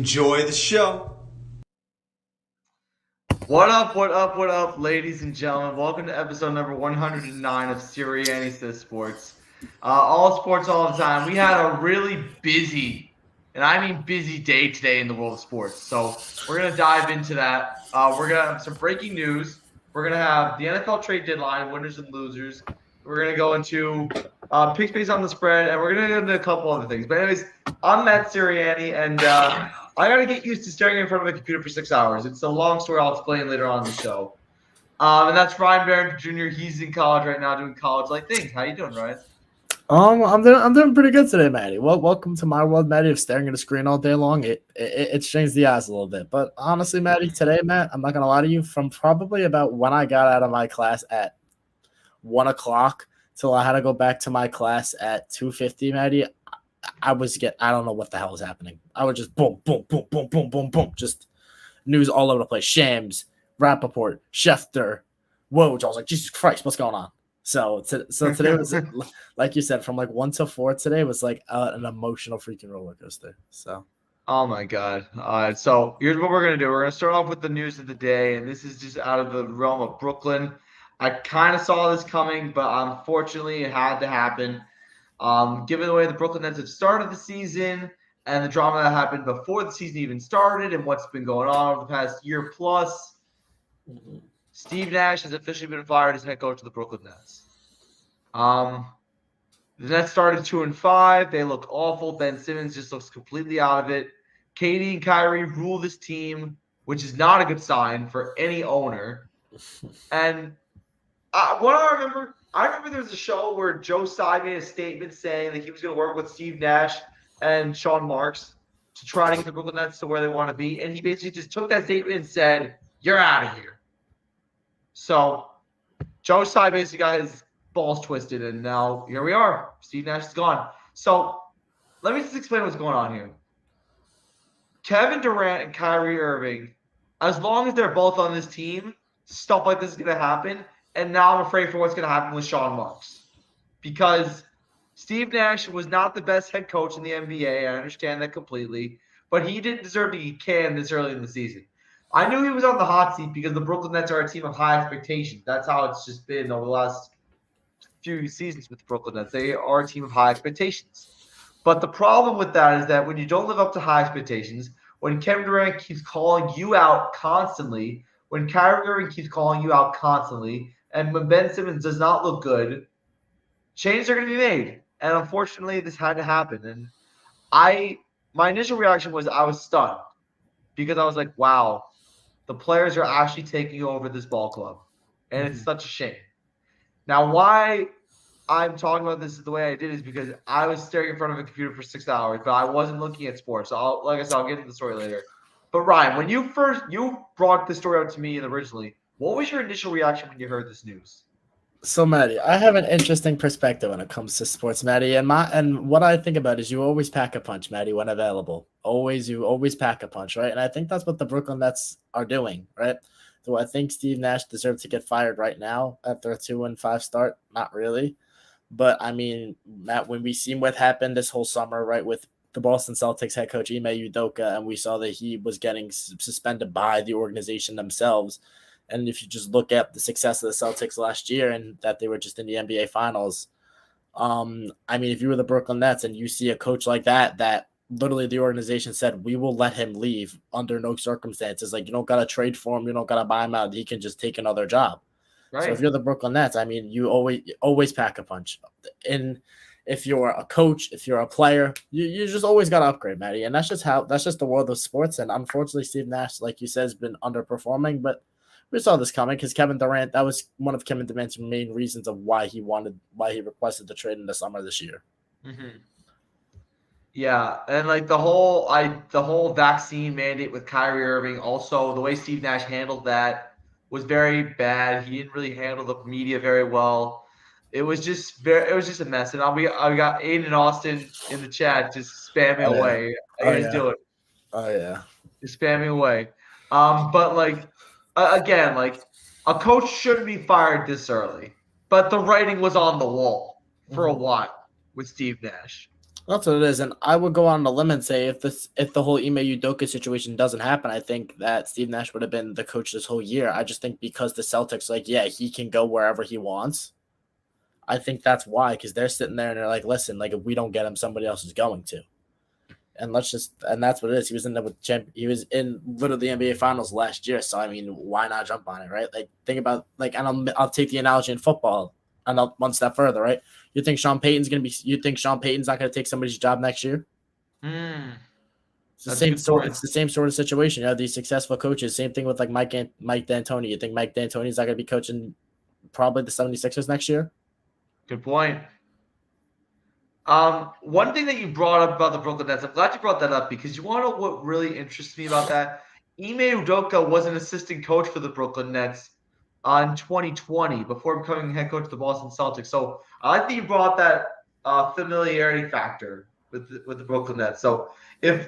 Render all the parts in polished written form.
Enjoy the show. What up, ladies and gentlemen? Welcome to episode number 109 of Siriani Says Sports. All sports, all the time. We had a really busy, and I mean busy day today in the world of sports. So we're going to dive into that. We're going to have some breaking news. We're going to have the NFL trade deadline, winners and losers. We're going to go into picks based on the spread, and we're going to get into a couple other things. But anyways, I'm Matt Siriani, and I got to get used to staring in front of a computer for 6 hours. It's a long story I'll explain later on in the show. And that's Ryan Berenger Jr. He's in college right now doing college-like things. How you doing, Ryan? I'm doing pretty good today, Maddie. Well, welcome to my world, Maddie, of staring at a screen all day long. It strains the eyes a little bit. But honestly, Maddie, today, Matt, I'm not gonna lie to you, from probably about when I got out of my class at 1:00 till I had to go back to my class at 2:50, Maddie, I don't know what the hell was happening. I was just boom, boom, boom, boom, boom, boom, boom. Just news all over the place. Shams, Rappaport, Schefter, Woj. I was like, Jesus Christ, what's going on? So today was, like you said, from like 1 to 4 today was like an emotional freaking roller coaster. So. Oh, my God. All right, so here's what we're going to do. We're going to start off with the news of the day, and this is just out of the realm of Brooklyn. I kind of saw this coming, but unfortunately it had to happen. Given the way the Brooklyn Nets have started the season and the drama that happened before the season even started and what's been going on over the past year plus, Steve Nash has officially been fired as head coach of the Brooklyn Nets. The Nets started 2-5. They look awful. Ben Simmons just looks completely out of it. KD and Kyrie rule this team, which is not a good sign for any owner. And what I remember there was a show where Joe Tsai made a statement saying that he was going to work with Steve Nash and Sean Marks to try to get the Brooklyn Nets to where they want to be. And he basically just took that statement and said, "You're out of here." So Joe Tsai basically got his balls twisted, and now here we are. Steve Nash is gone. So let me just explain what's going on here. Kevin Durant and Kyrie Irving, as long as they're both on this team, stuff like this is going to happen. And now I'm afraid for what's going to happen with Sean Marks. Because Steve Nash was not the best head coach in the NBA. I understand that completely. But he didn't deserve to get canned this early in the season. I knew he was on the hot seat because the Brooklyn Nets are a team of high expectations. That's how it's just been over the last few seasons with the Brooklyn Nets. They are a team of high expectations. But the problem with that is that when you don't live up to high expectations, when Kevin Durant keeps calling you out constantly, when Kyrie Irving keeps calling you out constantly, and when Ben Simmons does not look good, changes are going to be made. And unfortunately, this had to happen. And my initial reaction was I was stunned because I was like, wow, the players are actually taking over this ball club. And it's such a shame. Now, why I'm talking about this the way I did is because I was staring in front of a computer for 6 hours, but I wasn't looking at sports. So like I said, I'll get into the story later. But Ryan, when you brought this story out to me originally, what was your initial reaction when you heard this news? So, Maddie, I have an interesting perspective when it comes to sports, Maddie. And what I think about is you always pack a punch, Maddie, when available. You always pack a punch, right? And I think that's what the Brooklyn Nets are doing, right? So I think Steve Nash deserves to get fired right now after a 2-5 start. Not really. But, I mean, Matt, when we seen what happened this whole summer, right, with the Boston Celtics head coach Ime Udoka, and we saw that he was getting suspended by the organization themselves. And if you just look at the success of the Celtics last year and that they were just in the NBA Finals, I mean, if you were the Brooklyn Nets and you see a coach like that literally the organization said, we will let him leave under no circumstances. Like, you don't got to trade for him. You don't got to buy him out. He can just take another job. Right. So if you're the Brooklyn Nets, I mean, you always pack a punch. And if you're a coach, if you're a player, you just always got to upgrade, Maddie. And that's just the world of sports. And unfortunately, Steve Nash, like you said, has been underperforming, but we saw this coming because Kevin Durant, that was one of Kevin Durant's main reasons of why he requested the trade in the summer this year. Mm-hmm. Yeah, and like the whole vaccine mandate with Kyrie Irving, also the way Steve Nash handled that was very bad. He didn't really handle the media very well. It was just a mess. And I got Aiden Austin in the chat just spamming away. How you guys doing? Oh yeah, just spamming away. But like again, like a coach shouldn't be fired this early. But the writing was on the wall for a while with Steve Nash. That's what it is, and I would go on a limb and say if the whole Ime Udoka situation doesn't happen, I think that Steve Nash would have been the coach this whole year. I just think because the Celtics, like, yeah, he can go wherever he wants. I think that's why, because they're sitting there and they're like, listen, like if we don't get him, somebody else is going to. And that's what it is. He was in there with he was in literally the NBA Finals last year. So I mean, why not jump on it, right? Like think about like, and I'll take the analogy in football and one step further, right? You think Sean Payton's not gonna take somebody's job next year? Hmm. It's the That's a same good sort. point. It's the same sort of situation. You have these successful coaches. Same thing with like Mike D'Antoni. You think Mike D'Antoni's not gonna be coaching probably the 76ers next year? Good point. One thing that you brought up about the Brooklyn Nets, I'm glad you brought that up because you want to know what really interests me about that? Ime Udoka was an assistant coach for the Brooklyn Nets in 2020 before becoming head coach of the Boston Celtics. So I like that you brought that familiarity factor with the Brooklyn Nets. So if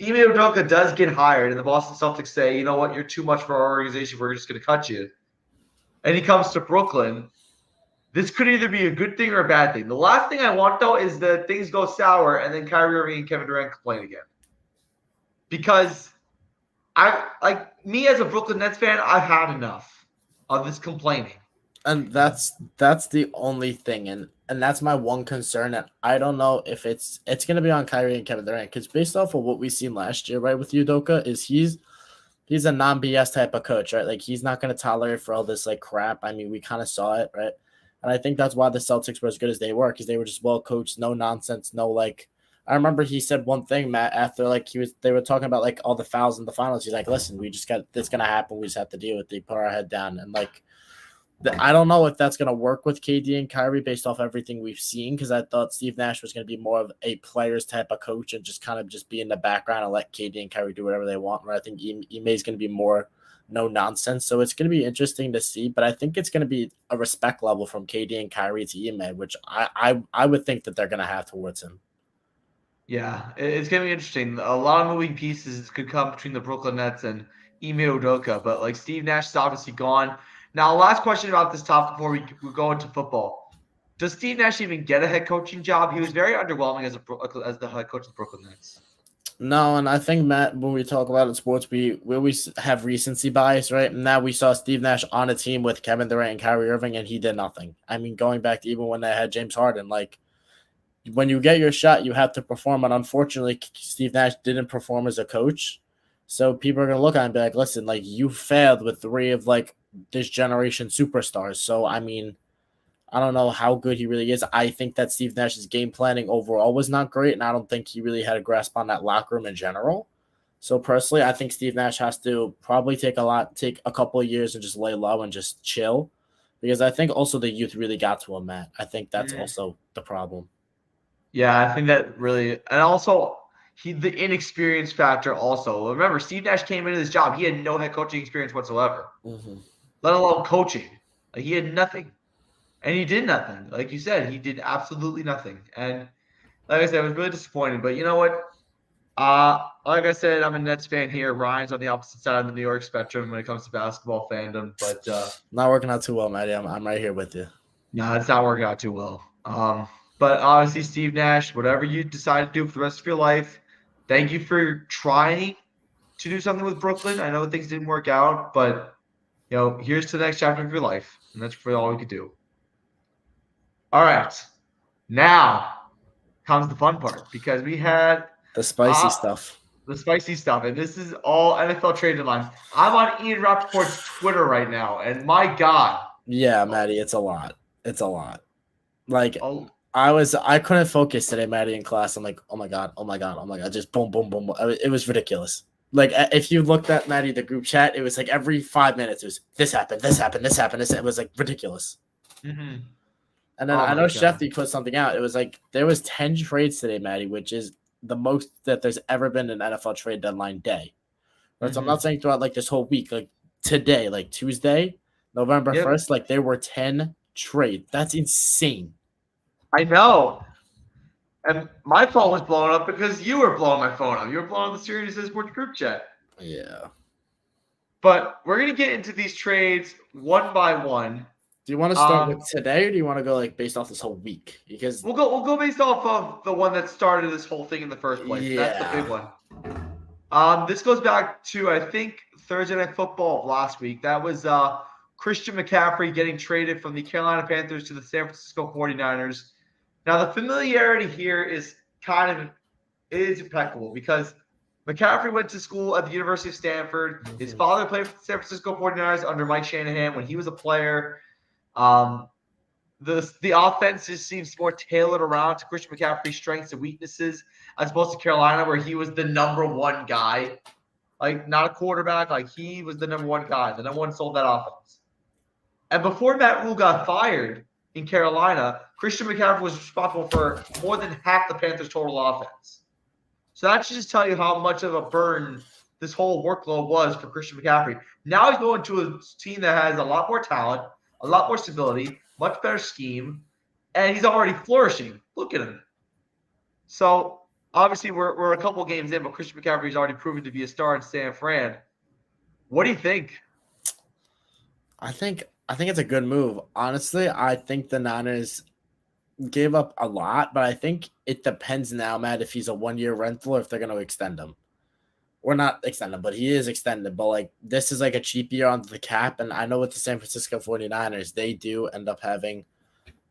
Ime Udoka does get hired and the Boston Celtics say, you know what, you're too much for our organization, we're just going to cut you, and he comes to Brooklyn, this could either be a good thing or a bad thing. The last thing I want though is that things go sour and then Kyrie Irving and Kevin Durant complain again. Because I like me as a Brooklyn Nets fan, I've had enough of this complaining. And that's the only thing, and that's my one concern. And I don't know if it's gonna be on Kyrie and Kevin Durant because based off of what we seen last year, right, with Udoka, is he's a non BS type of coach, right? Like he's not gonna tolerate for all this like crap. I mean, we kind of saw it, right? And I think that's why the Celtics were as good as they were because they were just well coached, no nonsense, no like. I remember he said one thing, Matt, after like they were talking about like all the fouls in the finals. He's like, "Listen, we just got this gonna happen. We just have to deal with it. Put our head down." And like I don't know if that's going to work with KD and Kyrie based off everything we've seen because I thought Steve Nash was going to be more of a players type of coach and just kind of just be in the background and let KD and Kyrie do whatever they want. Where I think Ime is going to be more no nonsense. So it's going to be interesting to see, but I think it's going to be a respect level from KD and Kyrie to Ime, which I would think that they're going to have towards him. Yeah, it's gonna be interesting. A lot of moving pieces could come between the Brooklyn Nets and Ime Udoka, but like Steve Nash is obviously gone. Now, last question about this topic before we go into football. Does Steve Nash even get a head coaching job? He was very underwhelming as the head coach of the Brooklyn Nets. No, and I think Matt, when we talk about it in sports, we always have recency bias, right? And now we saw Steve Nash on a team with Kevin Durant and Kyrie Irving, and he did nothing. I mean, going back to even when they had James Harden, like when you get your shot, you have to perform. And unfortunately, Steve Nash didn't perform as a coach, so people are gonna look at him and be like, "Listen, like you failed with three of like this generation superstars." So I mean, I don't know how good he really is. I think that Steve Nash's game planning overall was not great, and I don't think he really had a grasp on that locker room in general. So personally, I think Steve Nash has to probably take a couple of years and just lay low and just chill, because I think also the youth really got to him, Matt. I think that's also the problem. Yeah, I think that really, and also the inexperience factor. Also, remember Steve Nash came into this job; he had no head coaching experience whatsoever, Mm-hmm. let alone coaching. Like he had nothing, and he did nothing. Like you said, he did absolutely nothing. And like I said, I was really disappointed. But you know what? Like I said, I'm a Nets fan here. Ryan's on the opposite side of the New York spectrum when it comes to basketball fandom. But Not working out too well, Matty. I'm right here with you. no, it's not working out too well. But obviously, Steve Nash, whatever you decide to do for the rest of your life, thank you for trying to do something with Brooklyn. I know things didn't work out, but here's to the next chapter of your life, and that's really all we could do. All right, now comes the fun part because we had The spicy uh, stuff. the spicy stuff, and this is all NFL trade deadlines. I'm on Ian Rappaport's Twitter right now, and my God, Yeah, Matty, it's a lot. It's a lot. Like oh, I couldn't focus today, Maddie, in class. I'm like, oh my god, oh my god, oh my god, just boom, boom, boom. It was ridiculous. Like if you looked at Maddie the group chat, it was like every 5 minutes it was this happened, this happened, this happened, this. It was like ridiculous. mm-hmm. And then Oh I my know God. Shefty put something out. It was like there was 10 trades today, Maddie, which is the most that there's ever been an NFL trade deadline day. Right? So I'm not Mm-hmm. saying throughout like this whole week, like today, like Tuesday, November Yep, 1st, like there were 10 trades. That's insane. I know. And my phone was blowing up because you were blowing my phone up. You were blowing up the Siriani Sports group chat. Yeah. But we're going to get into these trades one by one. Do you want to start with today, or do you want to go like based off this whole week? Because we'll go based off of the one that started this whole thing in the first place. And that's the big one. This goes back to, I think, Thursday Night Football of last week. That was Christian McCaffrey getting traded from the Carolina Panthers to the San Francisco 49ers. Now, the familiarity here is impeccable because McCaffrey went to school at the University of Stanford. His father played for the San Francisco 49ers under Mike Shanahan when he was a player. The offense just seems more tailored around to Christian McCaffrey's strengths and weaknesses as opposed to Carolina, where he was the number one guy. Like, not a quarterback. Like, he was the number one guy. The number one sold that offense. And before Matt Rule got fired in Carolina, Christian McCaffrey was responsible for more than half the Panthers' total offense. So that should just tell you how much of a burden this whole workload was for Christian McCaffrey. Now he's going to a team that has a lot more talent, a lot more stability, much better scheme, and he's already flourishing. Look at him. So obviously we're a couple games in, but Christian McCaffrey's already proven to be a star in San Fran. What do you think? I think it's a good move. Honestly, I think the Niners gave up a lot, but I think it depends now, Matt, if he's a 1-year rental or if they're going to extend him. Or not extend him, but he is extended. But like this is like a cheap year onto the cap. And I know with the San Francisco 49ers, they do end up they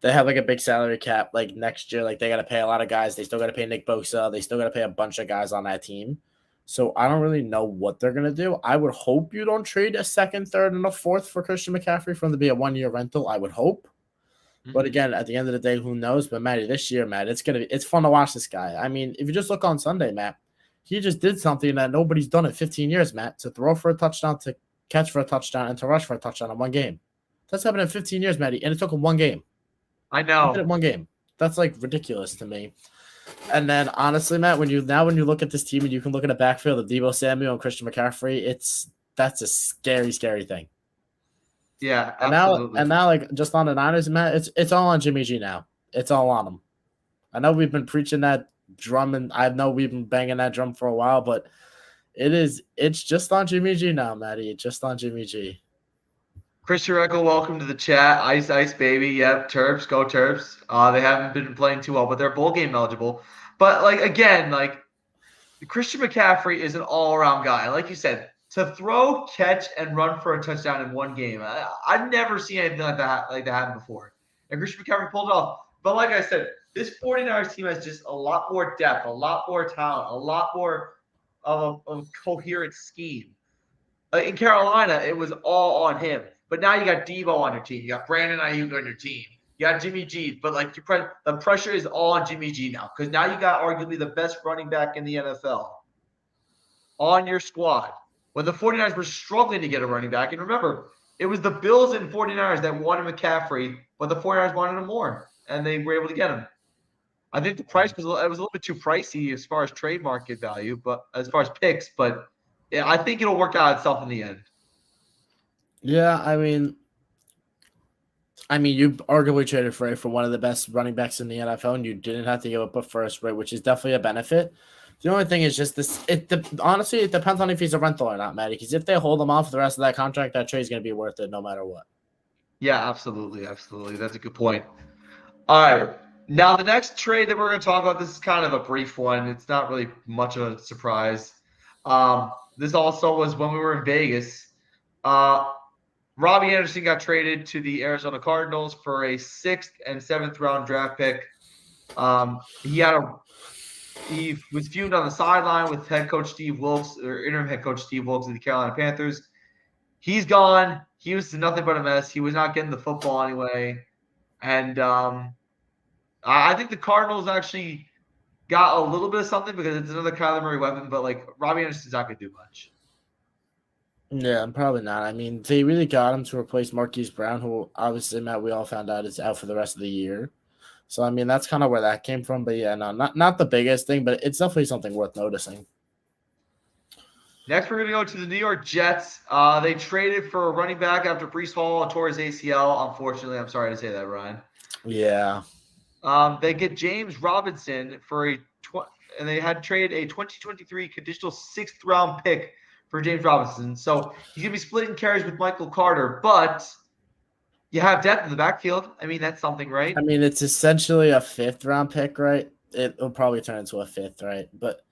have like a big salary cap like next year. Like they got to pay a lot of guys. They still got to pay Nick Bosa. They still got to pay a bunch of guys on that team. So I don't really know what they're going to do. I would hope you don't trade a second, third, and a fourth for Christian McCaffrey for him to be a 1-year rental. I would hope. But again, at the end of the day, who knows? But Matty, this year, Matt, it's fun to watch this guy. I mean, if you just look on Sunday, Matt, he just did something that nobody's done in 15 years, Matt, to throw for a touchdown, to catch for a touchdown, and to rush for a touchdown in one game. That's happened in 15 years, Matty, and it took him one game. I know. He did it one game. That's like ridiculous to me. And then honestly, Matt, when you look at this team and you can look at the backfield of Deebo Samuel and Christian McCaffrey, that's a scary, scary thing. Yeah, absolutely. And now like just on the Niners, Matt, it's all on Jimmy G now. It's all on him. I know we've been preaching that drum, and I know we've been banging that drum for a while, but it's just on Jimmy G now, Matty. It's just on Jimmy G. Chris Jericho, welcome to the chat. Ice, baby. Yep, Terps, go Terps. They haven't been playing too well, but they're bowl game eligible. But like again, like Christian McCaffrey is an all-around guy. Like you said, to throw, catch, and run for a touchdown in one game, I've never seen anything like that happen before. And Christian McCaffrey pulled it off. But like I said, this 49ers team has just a lot more depth, a lot more talent, a lot more of a coherent scheme. In Carolina, it was all on him. But now you got Deebo on your team. You got Brandon Ayuk on your team. You got Jimmy G. But like the pressure is all on Jimmy G now because now you got arguably the best running back in the NFL on your squad. When the 49ers were struggling to get a running back. And remember, it was the Bills and 49ers that wanted McCaffrey, but the 49ers wanted him more. And they were able to get him. I think the price was a little bit too pricey as far as trade market value, but as far as picks. But yeah, I think it'll work out itself in the end. Yeah, I mean, you arguably traded for one of the best running backs in the NFL, and you didn't have to give up a first, right? Which is definitely a benefit. The only thing is just this. Honestly, it depends on if he's a rental or not, Matty. Because if they hold him off for the rest of that contract, that trade's going to be worth it no matter what. Yeah, absolutely. That's a good point. All right. Now, the next trade that we're going to talk about, this is kind of a brief one. It's not really much of a surprise. This also was when we were in Vegas. Robbie Anderson got traded to the Arizona Cardinals for a 6th and 7th round draft pick. He was fumed on the sideline with head coach Steve Wilkes, or interim head coach Steve Wilkes of the Carolina Panthers. He's gone. He was nothing but a mess. He was not getting the football anyway. And I think the Cardinals actually got a little bit of something because it's another Kyler Murray weapon, but like Robbie Anderson's not going to do much. Yeah, probably not. I mean, they really got him to replace Marquise Brown, who obviously, Matt, we all found out is out for the rest of the year. So, I mean, that's kind of where that came from. But, yeah, no, not the biggest thing, but it's definitely something worth noticing. Next, we're going to go to the New York Jets. They traded for a running back after Breece Hall tore his ACL. Unfortunately, I'm sorry to say that, Ryan. Yeah. They get James Robinson and they had traded a 2023 conditional 6th round pick for James Robinson. So he's going to be splitting carries with Michael Carter, but You have depth in the backfield. I mean, that's something, I right? mean, it's essentially a 5th-round pick, right? It'll probably turn into a 5th, right? But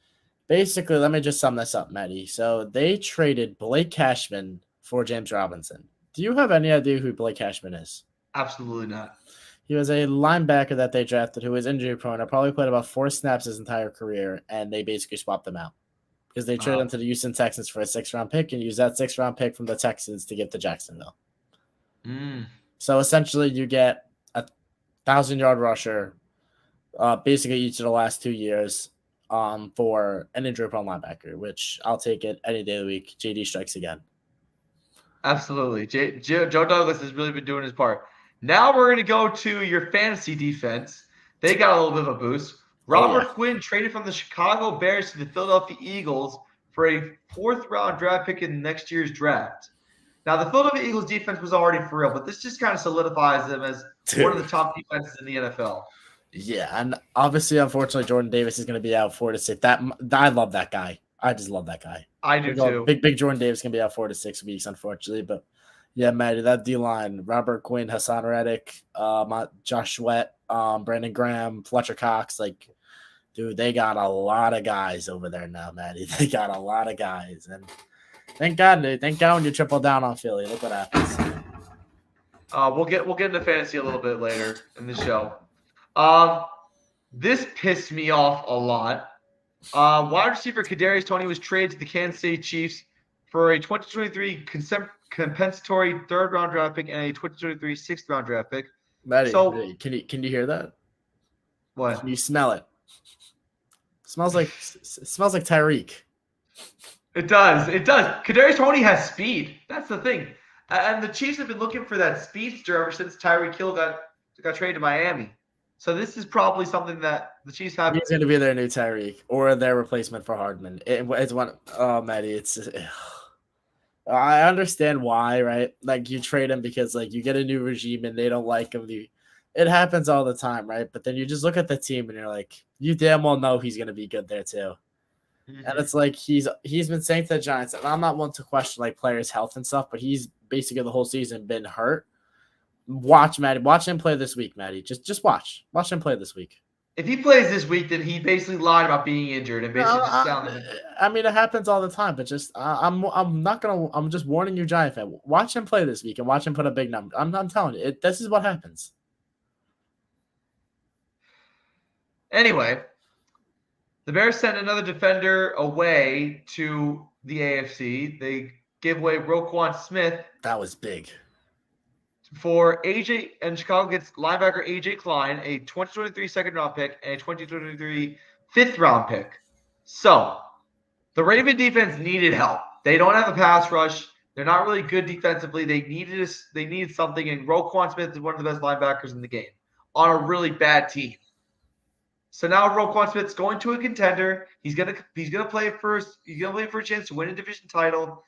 basically, let me just sum this up, Maddie. So they traded Blake Cashman for James Robinson. Do you have any idea who Blake Cashman is? Absolutely not. He was a linebacker that they drafted who was injury prone. I probably played about 4 snaps his entire career, and they basically swapped him out because they traded him to the Houston Texans for a 6th-round pick and used that 6th-round pick from the Texans to give to Jacksonville. Mm. So essentially, you get a 1,000-yard rusher, basically each of the last 2 years, for an injury-prone linebacker, which I'll take it any day of the week. JD strikes again. Absolutely. Joe Douglas has really been doing his part. Now we're going to go to your fantasy defense. They got a little bit of a boost. Robert Quinn traded from the Chicago Bears to the Philadelphia Eagles for a 4th-round draft pick in next year's draft. Now, the Philadelphia Eagles defense was already for real, but this just kind of solidifies them as one of the top defenses in the NFL. Yeah, and obviously, unfortunately, Jordan Davis is going to be out 4 to 6. I love that guy. I just love that guy. I do too. Big Jordan Davis can be out 4 to 6 weeks, unfortunately. But yeah, Maddie, that D line: Robert Quinn, Hassan Reddick, Josh Sweat, Brandon Graham, Fletcher Cox. Like, dude, they got a lot of guys over there now, Maddie. They got a lot of guys, and thank God, dude. Thank God when you triple down on Philly. Look what happens. We'll get into fantasy a little bit later in the show. This pissed me off a lot. Wide receiver Kadarius Toney was traded to the Kansas City Chiefs for a 2023 compensatory 3rd-round draft pick and a 2023 6th-round draft pick. Maddie, can you hear that? What? Can you smell it? Smells like Tyreek. It does. It does. Kadarius Toney has speed. That's the thing. And the Chiefs have been looking for that speedster ever since Tyreek Hill got traded to Miami. So this is probably something that the Chiefs have. He's going to be their new Tyreek or their replacement for Hardman. It's one. Oh, Maddie, it's. I understand why, right? Like you trade him because like you get a new regime and they don't like him. It happens all the time, right? But then you just look at the team and you're like, you damn well know he's going to be good there too. Mm-hmm. And it's like he's been saying to the Giants, and I'm not one to question like players' health and stuff, but he's basically the whole season been hurt. Watch Maddie. Watch him play this week, Maddie. Just watch. Watch him play this week. If he plays this week, then he basically lied about being injured and basically just sounded. I mean, it happens all the time, but just I'm not gonna. I'm just warning you, Giant fan. Watch him play this week and watch him put a big number. I'm telling you, this is what happens. Anyway, the Bears sent another defender away to the AFC. They gave away Roquan Smith. That was big. For AJ, and Chicago gets linebacker AJ Klein, a 2023 2nd-round pick, and a 2023 5th-round pick. So, the Raven defense needed help. They don't have a pass rush. They're not really good defensively. They needed something, and Roquan Smith is one of the best linebackers in the game on a really bad team. So now Roquan Smith's going to a contender. He's gonna play first. He's gonna play for a chance to win a division title.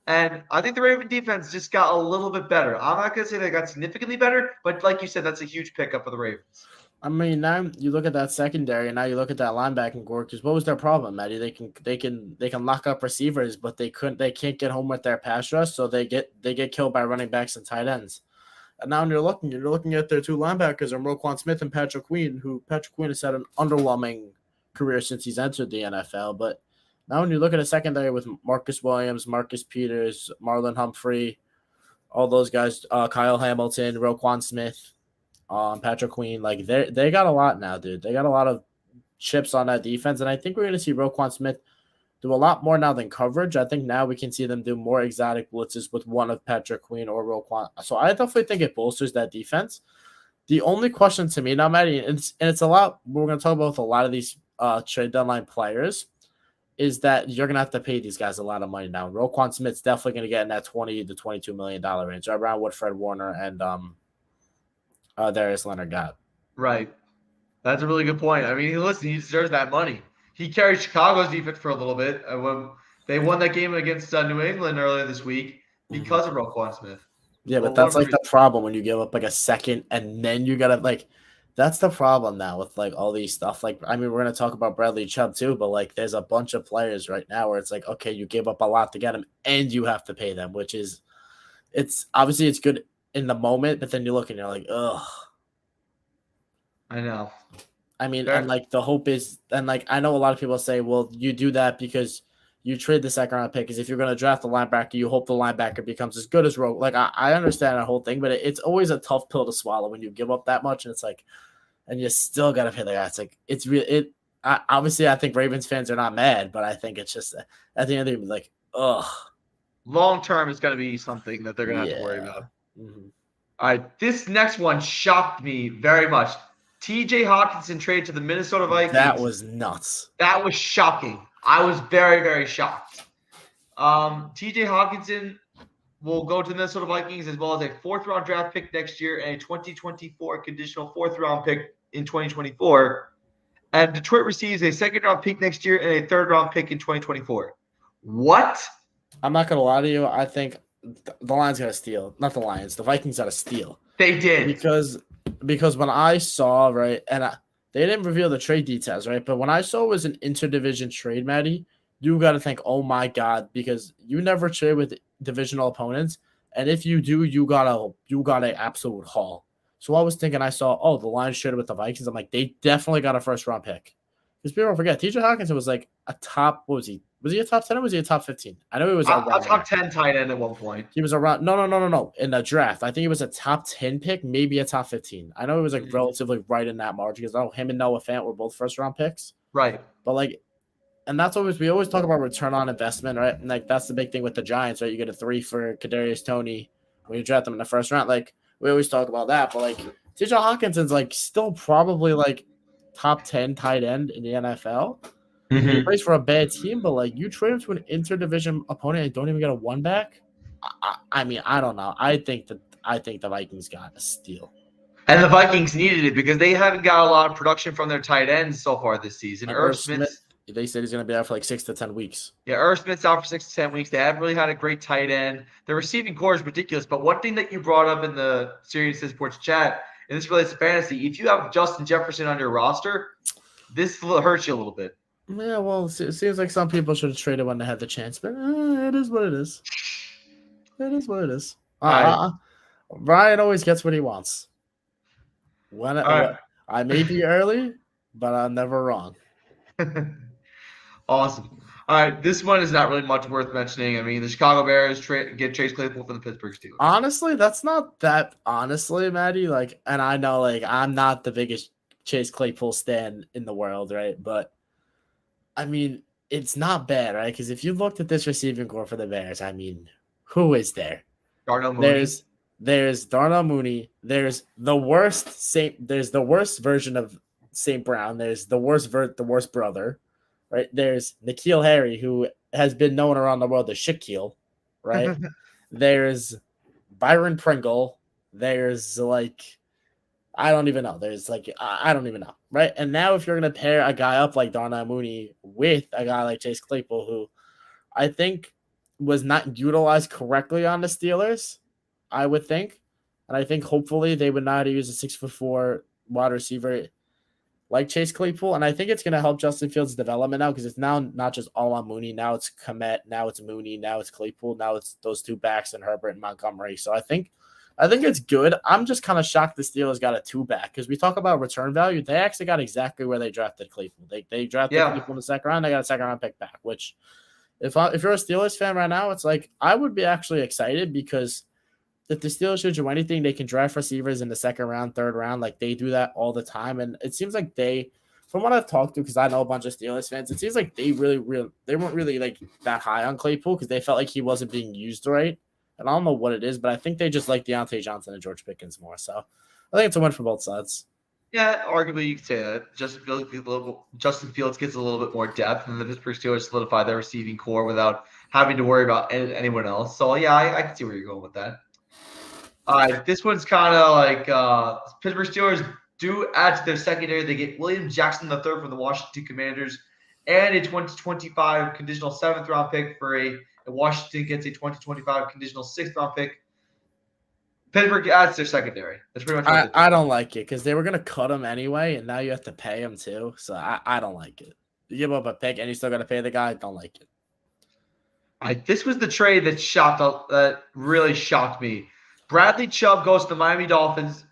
And I think the Raven defense just got a little bit better. I'm not going to say they got significantly better, but like you said, that's a huge pickup for the Ravens. I mean, now you look at that secondary, and now you look at that linebacking core. Because what was their problem, Maddie? They can lock up receivers, but they can't get home with their pass rush, so they get killed by running backs and tight ends. And now you're looking at their 2 linebackers, are Roquan Smith and Patrick Queen, who Patrick Queen has had an underwhelming career since he's entered the NFL, but now when you look at a secondary with Marcus Williams, Marcus Peters, Marlon Humphrey, all those guys, Kyle Hamilton, Roquan Smith, Patrick Queen, like they got a lot now, dude. They got a lot of chips on that defense, and I think we're going to see Roquan Smith do a lot more now than coverage. I think now we can see them do more exotic blitzes with one of Patrick Queen or Roquan. So I definitely think it bolsters that defense. The only question to me now, Maddie, and it's a lot. We're going to talk about with a lot of these trade deadline players. Is that you're gonna have to pay these guys a lot of money now. Roquan Smith's definitely gonna get in that $20 to $22 million range, around what Fred Warner and Darius Leonard got. Right, that's a really good point. I mean, listen, he deserves that money. He carried Chicago's defense for a little bit when they won that game against New England earlier this week because of Roquan Smith. Yeah, but that's like the problem when you give up like a second and then you gotta like. That's the problem now with like all these stuff. Like, I mean, we're going to talk about Bradley Chubb too, but like there's a bunch of players right now where it's like, okay, you gave up a lot to get them and you have to pay them, which is it's obviously it's good in the moment, but then you look and you're like, ugh. I know. I mean, and like the hope is, and like I know a lot of people say, well, you do that because you trade the second round pick. Because if you're going to draft the linebacker, you hope the linebacker becomes as good as Rogue. Like I understand that whole thing, but it's always a tough pill to swallow when you give up that much, and it's like, and you still got to pay the guy. It's like it's real. Obviously I think Ravens fans are not mad, but I think it's just at the end of the day, like, ugh. Long term is going to be something that they're going to have to worry about. All right, this next one shocked me very much. T.J. Hawkinson traded to the Minnesota Vikings. That was nuts. That was shocking. I was very, very shocked. T.J. Hawkinson will go to the Minnesota Vikings as well as a 4th-round draft pick next year and a 2024 conditional 4th-round pick in 2024. And Detroit receives a 2nd-round pick next year and a 3rd-round pick in 2024. What? I'm not going to lie to you. I think the Lions got to steal. Not the Lions. The Vikings got to steal. They did. Because when I saw, right, and they didn't reveal the trade details, right, but when I saw it was an interdivision trade, Maddie, you got to think, oh my God, because you never trade with divisional opponents, and if you do, you got an absolute haul. So I was thinking, I saw, oh, the Lions traded with the Vikings. I'm like, they definitely got a 1st-round pick. Because people don't forget, T.J. Hawkinson was like a top, what was he? Was he a top 10 or was he a top 15? I know he was a top 10 tight end at one point. He was around. No. In the draft, I think he was a top 10 pick, maybe a top 15. I know he was like relatively right in that margin because him and Noah Fant were both 1st-round picks. Right. But like, and that's always, we always talk about return on investment, right? And like, that's the big thing with the Giants, right? You get a 3 for Kadarius Toney when you draft them in the 1st round. Like, we always talk about that. But like, T.J. Hawkinson's like still probably like top 10 tight end in the NFL. He plays for a bad team, but like you trade him to an interdivision opponent and don't even get a 1 back. I mean, I don't know. I think the Vikings got a steal, and the Vikings needed it because they haven't got a lot of production from their tight ends so far this season. Irv Smith, they said he's going to be out for like 6 to 10 weeks. Yeah, Irv Smith's out for 6 to 10 weeks. They haven't really had a great tight end. The receiving core is ridiculous. But one thing that you brought up in the Sirius Sports chat, and this relates to fantasy, if you have Justin Jefferson on your roster, this hurts you a little bit. Yeah, well, it seems like some people should have traded when they had the chance, but it is what it is. It is what it is. Ryan always gets what he wants. I may be early, but I'm never wrong. Awesome. All right, this one is not really much worth mentioning. I mean, the Chicago Bears get Chase Claypool from the Pittsburgh Steelers. Honestly, that's not that. Honestly, Maddie, like, and I know, like, I'm not the biggest Chase Claypool stan in the world, right? But I mean, it's not bad, right? Because if you looked at this receiving core for the Bears, I mean, who is there? Darnell Mooney. There's Darnell Mooney. There's the worst version of St. Brown. There's the worst brother, right? There's N'Keal Harry, who has been known around the world as Shaquille, right? There's Byron Pringle. There's like, I don't even know. There's like, I don't even know, right? And now if you're going to pair a guy up like Darnell Mooney with a guy like Chase Claypool, who I think was not utilized correctly on the Steelers, I would think. And I think hopefully they would not use a 6'4" wide receiver like Chase Claypool. And I think it's going to help Justin Fields' development now because it's now not just all on Mooney. Now it's Kmet. Now it's Mooney. Now it's Claypool. Now it's those 2 backs and Herbert and Montgomery. So I think it's good. I'm just kind of shocked the Steelers got a 2 back because we talk about return value. They actually got exactly where they drafted Claypool. They drafted Claypool in the 2nd round. They got a 2nd round pick back, which if you're a Steelers fan right now, it's like I would be actually excited because if the Steelers should do anything, they can draft receivers in the 2nd round, 3rd round. Like they do that all the time. And it seems like from what I've talked to, because I know a bunch of Steelers fans, it seems like they weren't really like that high on Claypool because they felt like he wasn't being used right. And I don't know what it is, but I think they just like Deontay Johnson and George Pickens more. So I think it's a win for both sides. Yeah, arguably you could say that. Justin Fields gets a little bit more depth, and the Pittsburgh Steelers solidify their receiving core without having to worry about anyone else. So, yeah, I can see where you're going with that. All right, this one's kind of like Pittsburgh Steelers do add to their secondary. They get William Jackson III from the Washington Commanders and a 2025 conditional 7th-round pick for and Washington gets a 2025 conditional 6th-round pick. Pittsburgh adds their secondary. That's pretty much. I don't like it because they were gonna cut him anyway, and now you have to pay him too. So I don't like it. You give up a pick and you still got to pay the guy. I don't like it. This was the trade that really shocked me. Bradley Chubb goes to the Miami Dolphins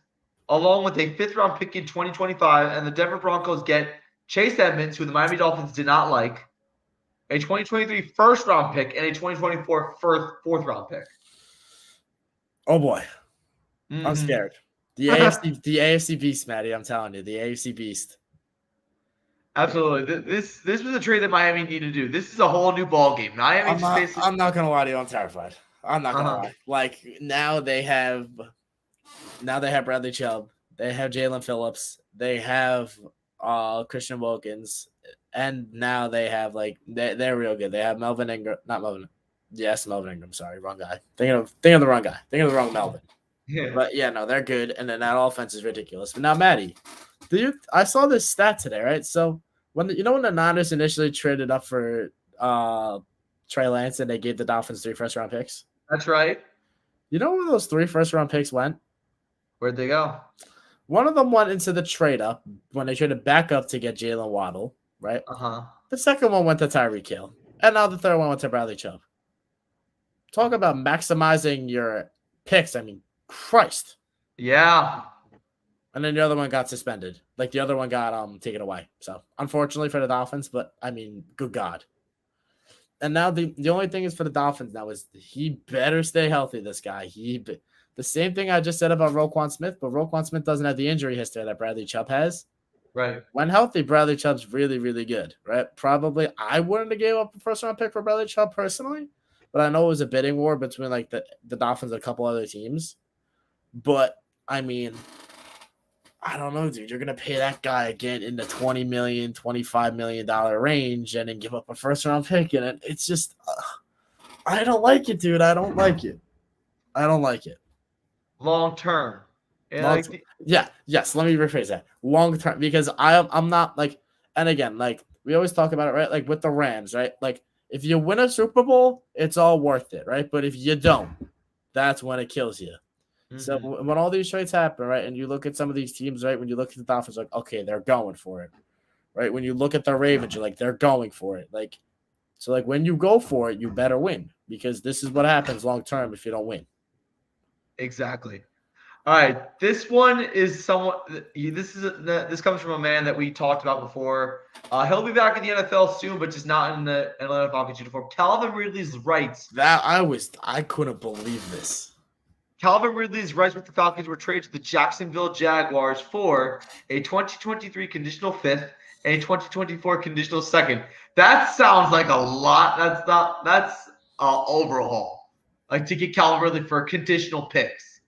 along with a fifth-round pick in 2025, and the Denver Broncos get Chase Edmonds, who the Miami Dolphins did not like, a 2023 first-round pick, and a 2024 fourth-round pick. Oh boy, I'm Mm-hmm. scared. The AFC beast, Maddie. I'm telling you, the AFC beast. Absolutely. This was a trade that Miami needed to do. This is a whole new ball game. Miami just basically. I'm not gonna lie to you. I'm terrified. I'm not gonna Uh-huh. lie. Like now they have Bradley Chubb. They have Jalen Phillips. They have Christian Wilkins, and now they have like they're real good. They have Melvin Ingram, not Melvin. Yes, Melvin Ingram. Sorry, wrong guy. Thinking of the wrong guy. Thinking of the wrong Melvin. Yeah. But yeah, no, they're good, and then that offense is ridiculous. But now, Maddie, I saw this stat today, right? So when when the Niners initially traded up for Trey Lance and they gave the Dolphins 3 first-round picks. That's right. You know where those 3 first-round picks went? Where'd they go? One of them went into the trade up when they traded back up to get Jalen Waddle, right? Uh-huh. The second one went to Tyreek Hill, and now the third one went to Bradley Chubb. Talk about maximizing your picks. I mean, Christ. Yeah. And then the other one got suspended. Like the other one got taken away. So unfortunately for the Dolphins, but I mean, good God. And now the only thing is for the Dolphins now is he better stay healthy. This guy, the same thing I just said about Roquan Smith, but Roquan Smith doesn't have the injury history that Bradley Chubb has. Right. When healthy, Bradley Chubb's really, really good. Right? Probably I wouldn't have gave up a first round pick for Bradley Chubb personally, but I know it was a bidding war between like the Dolphins and a couple other teams. But I mean, I don't know, dude. You're going to pay that guy again in the $20 million, $25 million range and then give up a first-round pick. And it's just, I don't like it, dude. I don't like it. Long term. Yes, let me rephrase that. Long term, because I'm not like, and again, like we always talk about it, right? Like with the Rams, right? Like if you win a Super Bowl, it's all worth it, right? But if you don't, that's when it kills you. So when all these trades happen, right, and you look at some of these teams, right, when you look at the Dolphins, like, okay, they're going for it, right? When you look at the Ravens, you're like, they're going for it. Like, so like when you go for it, you better win because this is what happens long term if you don't win. Exactly. All right, this one is somewhat. This comes from a man that we talked about before. He'll be back in the NFL soon, but just not in the Atlanta Falcons uniform. Calvin Ridley's rights. I couldn't believe this. Calvin Ridley's rights with the Falcons were traded to the Jacksonville Jaguars for a 2023 conditional fifth and a 2024 conditional second. That sounds like a lot. That's an overhaul. Like to get Calvin Ridley for conditional picks.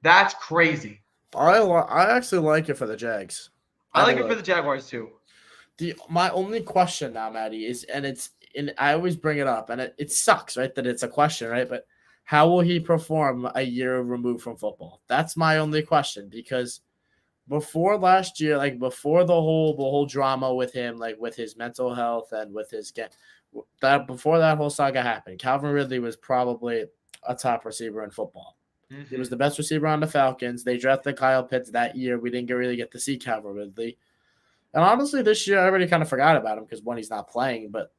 That's crazy. I actually like it for the Jags. I like it for the Jaguars too. My only question now, Maddie, is, and I always bring it up, and it sucks, right, that it's a question, right, but how will he perform a year removed from football? That's my only question, because before last year, like before the whole drama with him, like with his mental health and with his before that whole saga happened, Calvin Ridley was probably a top receiver in football. Mm-hmm. He was the best receiver on the Falcons. They drafted Kyle Pitts that year. We didn't really get to see Calvin Ridley. And honestly, this year I already kind of forgot about him because one, he's not playing, but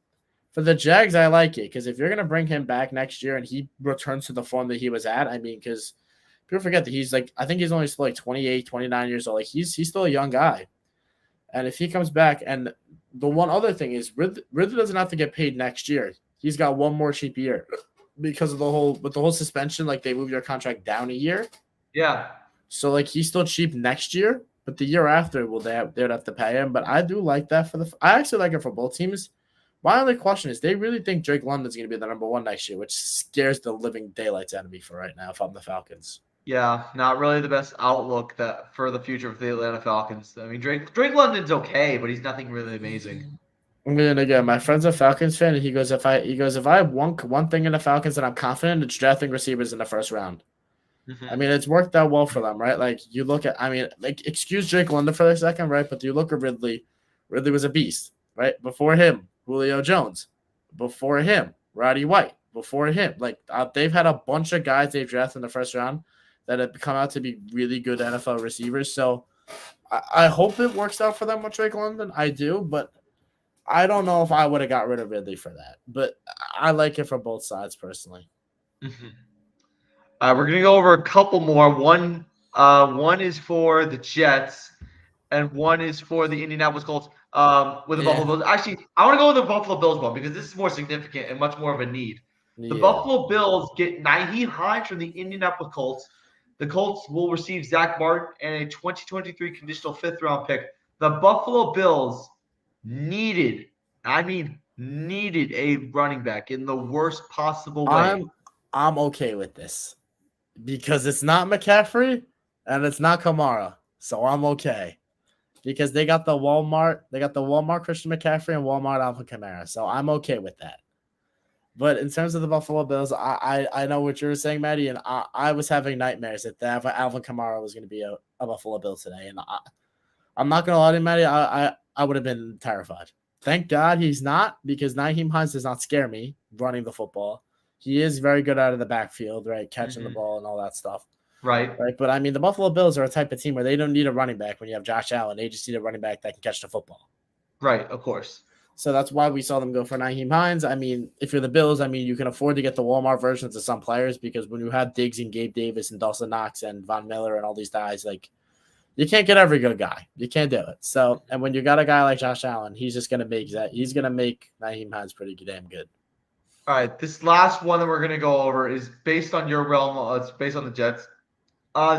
for the Jags, I like it because if you're going to bring him back next year and he returns to the form that he was at, I mean, because people forget that he's like, I think he's only still like 28, 29 years old. Like he's still a young guy. And if he comes back, and the one other thing is Ridley doesn't have to get paid next year. He's got one more cheap year because of the whole suspension. Like they move your contract down a year. Yeah. So like he's still cheap next year, but the year after, they'd have to pay him. But I do like that I actually like it for both teams. My only question is they really think Drake London's going to be the number one next year, which scares the living daylights out of me for right now if I'm the Falcons. Yeah, not really the best outlook for the future of the Atlanta Falcons. I mean, Drake London's okay, but he's nothing really amazing. I mean, again, my friend's a Falcons fan, and he goes, if I have one thing in the Falcons that I'm confident, it's drafting receivers in the first round. Mm-hmm. I mean, it's worked out well for them, right? Like you look at, I mean, like excuse Drake London for a second, right? But you look at Ridley. Ridley was a beast, right? Before him, Julio Jones. Before him, Roddy White. Before him, like they've had a bunch of guys they've drafted in the first round that have come out to be really good NFL receivers. So I hope it works out for them with Drake London. I do, but I don't know if I would have got rid of Ridley for that. But I like it for both sides personally. Mm-hmm. We're gonna go over a couple more. One is for the Jets, and one is for the Indianapolis Colts. With the Yeah. Buffalo Bills. Actually, I want to go with the Buffalo Bills one because this is more significant and much more of a need. The Yeah. Buffalo Bills get Naheem Hines from the Indianapolis Colts. The Colts will receive Zach Martin and a 2023 conditional fifth-round pick. The Buffalo Bills needed, I mean, needed a running back in the worst possible way. I'm okay with this because it's not McCaffrey and it's not Kamara, so I'm okay because they got the Walmart Christian McCaffrey and Walmart Alvin Kamara, so I'm okay with that. But in terms of the Buffalo Bills, I know what you were saying, Maddie, and I was having nightmares that Alvin Kamara was going to be a Buffalo Bill today, and I'm not going to lie to you, Maddie, I would have been terrified. Thank God he's not, because Naheem Hines does not scare me running the football. He is very good out of the backfield, right, catching the ball and all that stuff. Right. Right, but I mean, the Buffalo Bills are a type of team where they don't need a running back when you have Josh Allen. They just need a running back that can catch the football. Right, of course. So that's why we saw them go for Naheem Hines. I mean, if you're the Bills, I mean, you can afford to get the Walmart versions of some players because when you have Diggs and Gabe Davis and Dawson Knox and Von Miller and all these guys, like, you can't get every good guy. You can't do it. So, and when you got a guy like Josh Allen, he's just going to make that. He's going to make Naheem Hines pretty damn good. All right, this last one that we're going to go over is based on your realm. It's based on the Jets.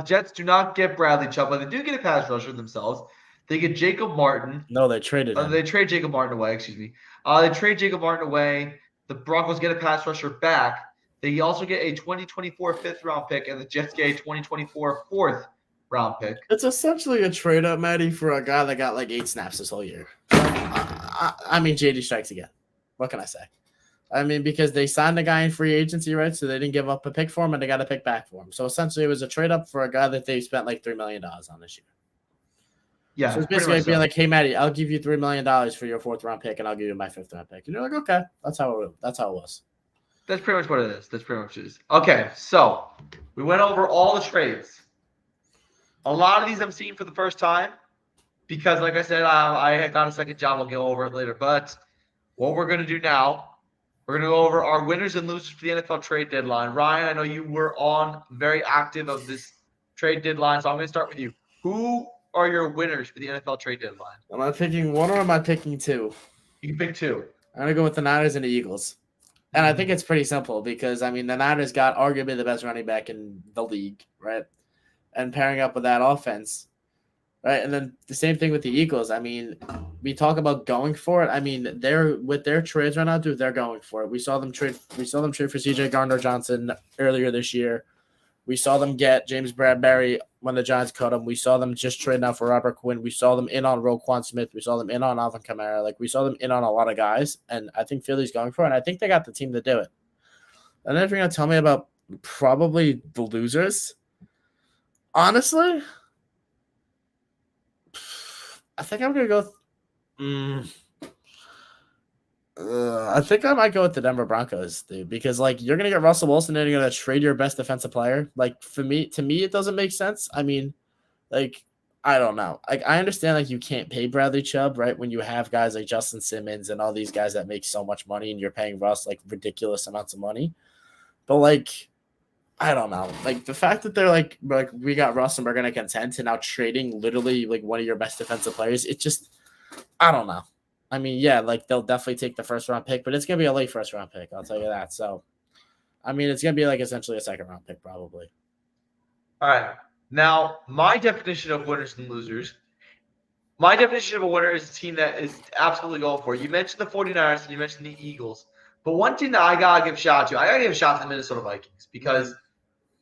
Jets do not get Bradley Chubb, but they do get a pass rusher themselves. They get Jacob Martin. No, they traded him. They trade Jacob Martin away. Excuse me. They trade Jacob Martin away. The Broncos get a pass rusher back. They also get a 2024 fifth-round pick, and the Jets get a 2024 fourth-round pick. It's essentially a trade-up, Maddie, for a guy that got like 8 snaps this whole year. I mean, JD strikes again. What can I say? I mean, because they signed the guy in free agency, right? So they didn't give up a pick for him, and they got a pick back for him. So essentially, it was a trade-up for a guy that they spent like $3 million on this year. Yeah, so it's basically like being like, "Hey, Maddie, I'll give you $3 million for your fourth-round pick, and I'll give you my fifth-round pick." And you're like, "Okay, that's how it was." That's pretty much what it is. That's pretty much it is. Okay, so we went over all the trades. A lot of these I'm seeing for the first time because, like I said, I got a second job. I'll get over it later. But what we're going to do now, we're going to go over our winners and losers for the NFL trade deadline. Ryan, I know you were very active of this trade deadline, so I'm going to start with you. Who are your winners for the NFL trade deadline? Am I picking one or am I picking two? You can pick two. I'm going to go with the Niners and the Eagles. And I think it's pretty simple because, I mean, the Niners got arguably the best running back in the league, right? And pairing up with that offense, right? And then the same thing with the Eagles. I mean, we talk about going for it. I mean, they're with their trades right now, dude, they're going for it. We saw them trade for CJ Gardner-Johnson earlier this year. We saw them get James Bradbury when the Giants cut him. We saw them just trade now for Robert Quinn. We saw them in on Roquan Smith. We saw them in on Alvin Kamara. Like, we saw them in on a lot of guys, and I think Philly's going for it, and I think they got the team to do it. And then if you're going to tell me about probably the losers, honestly, I think I'm going to go I think I might go with the Denver Broncos, dude, because like you're gonna get Russell Wilson and you're gonna trade your best defensive player. Like to me, it doesn't make sense. I mean, like I don't know. Like I understand like you can't pay Bradley Chubb, right? When you have guys like Justin Simmons and all these guys that make so much money, and you're paying Russ like ridiculous amounts of money. But like, I don't know. Like the fact that they're like we got Russ and we're gonna contend to now trading literally like one of your best defensive players. It just, I don't know. I mean, yeah, like they'll definitely take the first-round pick, but it's going to be a late first-round pick. I'll tell you that. So, I mean, it's going to be like essentially a second-round pick probably. All right. Now, my definition of winners and losers, my definition of a winner is a team that is absolutely going for it. You mentioned the 49ers and you mentioned the Eagles. But one team that I got to give a shout to, I got to give a shout to the Minnesota Vikings because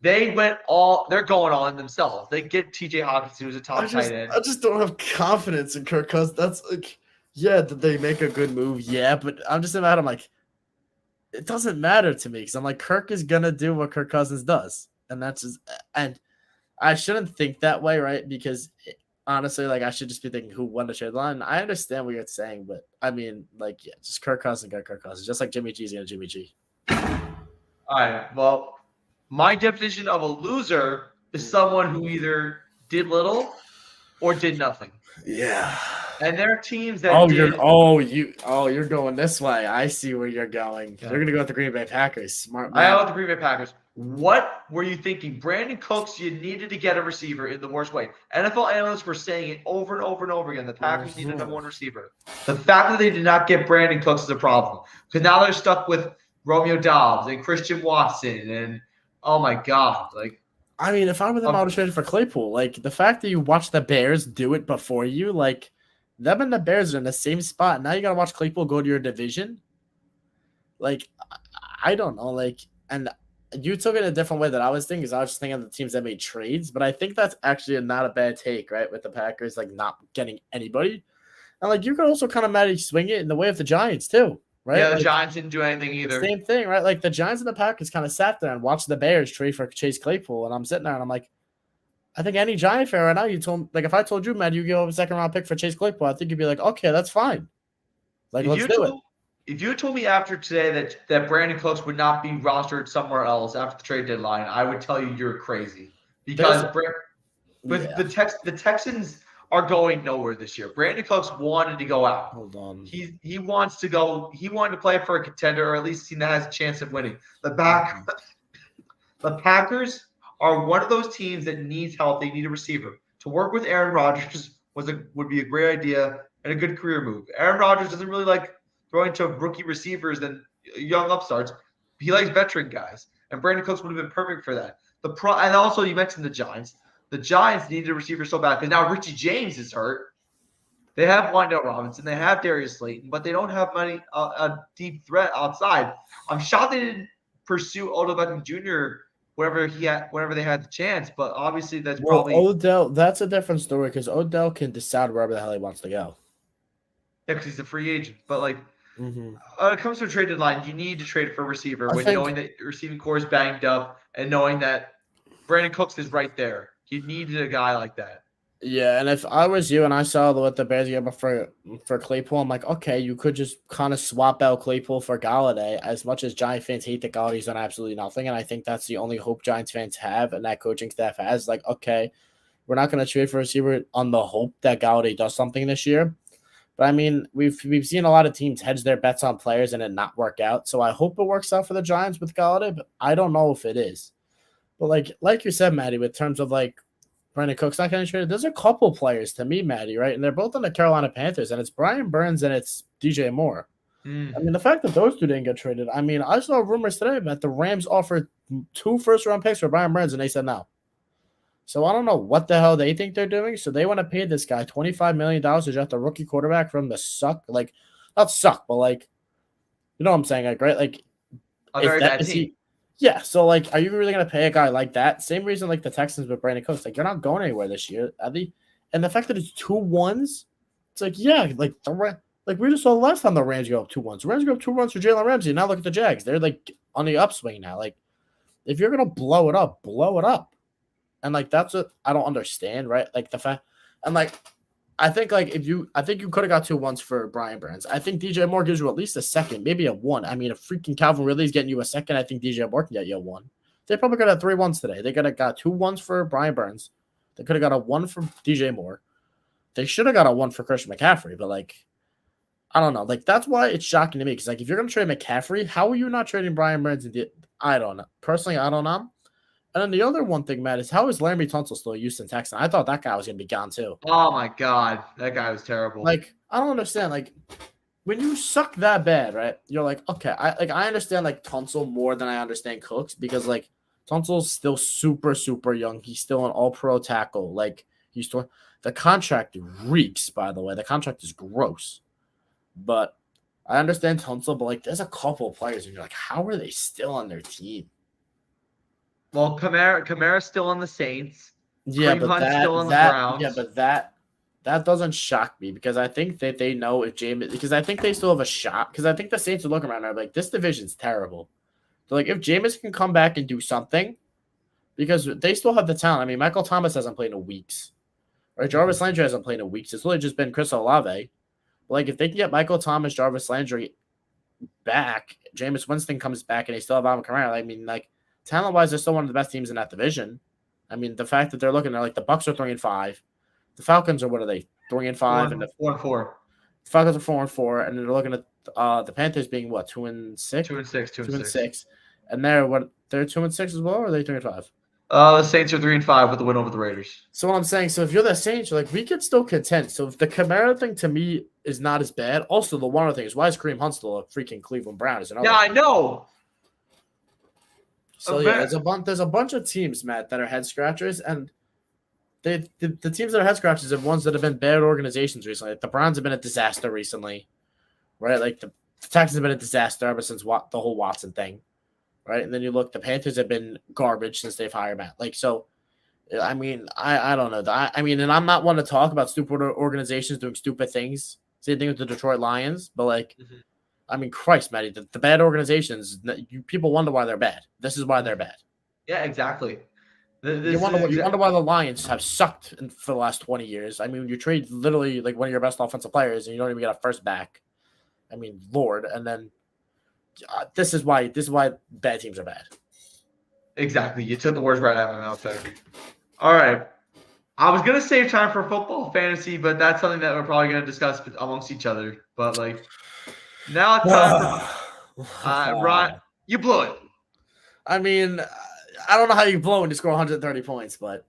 they're going all in themselves. They get TJ Hawkinson, who's a top tight end. I just don't have confidence in Kirk Cousins. That's like – yeah, did they make a good move? Yeah, but I'm just about. I'm like, it doesn't matter to me because I'm like, Kirk is gonna do what Kirk Cousins does, and that's just. And I shouldn't think that way, right? Because honestly, like, I should just be thinking who won the trade line. I understand what you're saying, but I mean, like, yeah, just Kirk Cousins got Kirk Cousins, just like Jimmy G's gonna Jimmy G. All right. Well, my definition of a loser is someone who either did little or did nothing. Yeah. And there are teams that you're going this way. I see where you're going. Yeah. You're gonna go with the Green Bay Packers. Smart man. I go with the Green Bay Packers. What were you thinking? Brandon Cooks, you needed to get a receiver in the worst way. NFL analysts were saying it over and over and over again. The Packers need a number one receiver. The fact that they did not get Brandon Cooks is a problem because now they're stuck with Romeo Dobbs and Christian Watson and oh my God, like I mean, if I were them, I would have traded for Claypool. Like the fact that you watch the Bears do it before you, like them and the Bears are in the same spot. Now you gotta watch Claypool go to your division. Like I don't know, like and you took it a different way than I was thinking because I was just thinking of the teams that made trades, but I think that's actually not a bad take, right? With the Packers like not getting anybody. And like you could also kind of maybe swing it in the way of the Giants too, right? yeah, the like, Giants didn't do anything either. Same thing, right? Like the Giants and the Packers kind of sat there and watched the Bears trade for Chase Claypool, and I'm sitting there and I'm like, I think any Giant fan right now, you told like if I told you, Matt, you give up a second round pick for Chase Claypool, I think you'd be like, okay, that's fine. Like let's do it. If you told me after today that Brandon Cooks would not be rostered somewhere else after the trade deadline, I would tell you you're crazy because the Texans are going nowhere this year. Brandon Cooks wanted to go out. Hold on. He wants to go. He wanted to play for a contender or at least a team that has a chance of winning. The Packers are one of those teams that needs help. They need a receiver. To work with Aaron Rodgers would be a great idea and a good career move. Aaron Rodgers doesn't really like throwing to rookie receivers than young upstarts. He likes veteran guys, and Brandon Cooks would have been perfect for that. And also you mentioned the Giants. The Giants needed a receiver so bad because now Richie James is hurt. They have Wandale Robinson, they have Darius Slayton, but they don't have a deep threat outside. I'm shocked they didn't pursue Odell Beckham Jr. whenever they had the chance, but obviously that's probably Odell. That's a different story because Odell can decide wherever the hell he wants to go. Yeah, because he's a free agent. But like, when it comes to a trade deadline, you need to trade for a receiver knowing that your receiving core is banged up and knowing that Brandon Cooks is right there. You needed a guy like that. Yeah, and if I was you and I saw what the Bears gave up for Claypool, I'm like, okay, you could just kind of swap out Claypool for Galladay. As much as Giant fans hate that Galladay's done absolutely nothing, and I think that's the only hope Giants fans have and that coaching staff has. Like, okay, we're not going to trade for a receiver on the hope that Galladay does something this year. But I mean, we've seen a lot of teams hedge their bets on players and it not work out. So I hope it works out for the Giants with Galladay, but I don't know if it is. But like you said, Maddie, with terms of like Brandon Cooks not getting traded, there's a couple players to me, Maddie, right? And they're both on the Carolina Panthers, and it's Brian Burns and it's DJ Moore. I mean, the fact that those two didn't get traded, I mean, I saw rumors today that the Rams offered 2 first-round picks for Brian Burns, and they said no. So I don't know what the hell they think they're doing. So they want to pay this guy $25 million to draft a rookie quarterback from the suck. Like, not suck, but like, you know what I'm saying? Like, right? Like, a very bad team. Yeah. So, like, are you really going to pay a guy like that? Same reason like the Texans with Brandon Cooks. Like, you're not going anywhere this year, Eddie. And the fact that it's 2-1s, it's like, yeah, like, we just saw last time the Rams go up 2-1s. The Rams go up 2-1s for Jalen Ramsey. Now look at the Jags. They're, like, on the upswing now. Like, if you're going to blow it up, blow it up. And like that's what I don't understand, right? Like the fact, and like I think you could have got 2-1s for Brian Burns. I think DJ Moore gives you at least a second, maybe a 1. I mean, if freaking Calvin Ridley's getting you a second, I think DJ Moore can get you a 1. They probably could have 3-1s today. They could have got 2-1s for Brian Burns. They could have got a 1 for DJ Moore. They should have got a 1 for Christian McCaffrey, but like I don't know. Like that's why it's shocking to me because like if you're gonna trade McCaffrey, how are you not trading Brian Burns? I don't know. Personally, I don't know. And then the other one thing, Matt, is how is Laremy Tunsil still a Houston Texan? I thought that guy was going to be gone too. Oh, my God. That guy was terrible. Like, I don't understand. Like, when you suck that bad, right, you're like, okay, I understand, like, Tunsil more than I understand Cooks because, like, Tunsil's still super, super young. He's still an all-pro tackle. Like, the contract reeks, by the way. The contract is gross. But I understand Tunsil, but, like, there's a couple of players, and you're like, how are they still on their team? Well, Kamara's still on the Saints. Yeah, Kareem but Hunt's still on the Browns. Yeah, but that doesn't shock me because I think that they know if Jameis, because I think they still have a shot. Because I think the Saints are looking around and are like, this division's terrible. So like, if Jameis can come back and do something, because they still have the talent. I mean, Michael Thomas hasn't played in weeks, right? Jarvis Landry hasn't played in weeks. It's really just been Chris Olave. But like, if they can get Michael Thomas, Jarvis Landry back, Jameis Winston comes back, and they still have Alvin Kamara. I mean, like. Talent-wise, they're still one of the best teams in that division. I mean, the fact that they're looking at like the Bucks are 3-5, the Falcons are what are they 3-5 and 4-4. The Falcons are 4-4, and they're looking at the Panthers being what 2-6, 2-6, 2-6, And they're 2-6 as well, or are they 3-5? The Saints are 3-5 with the win over the Raiders. So what I'm saying, so if you're the Saints, you're like, we could still contend. So if the Kamara thing to me is not as bad. Also, the one other thing is, why is Kareem Hunt still a freaking Cleveland Brown? Yeah, I know. So yeah, there's a bunch of teams, Matt, that are head scratchers, and the teams that are head scratchers are ones that have been bad organizations recently. Like the Browns have been a disaster recently, right? Like the Texans have been a disaster ever since the whole Watson thing, right? And then you look, the Panthers have been garbage since they've hired Matt. Like, so, I mean, I don't know. I mean, and I'm not one to talk about stupid organizations doing stupid things. Same thing with the Detroit Lions, but like, I mean, Christ, Matty, the bad organizations, people wonder why they're bad. This is why they're bad. Yeah, exactly. You wonder why the Lions have sucked for the last 20 years. I mean, you trade literally like one of your best offensive players and you don't even get a first back. I mean, Lord, and then this is why bad teams are bad. Exactly. You took the words right out of my mouth there. All right. I was gonna save time for football fantasy, but that's something that we're probably gonna discuss amongst each other. But like, now it's time for Ryan. You blew it. I mean, I don't know how you blow when you score 130 points, but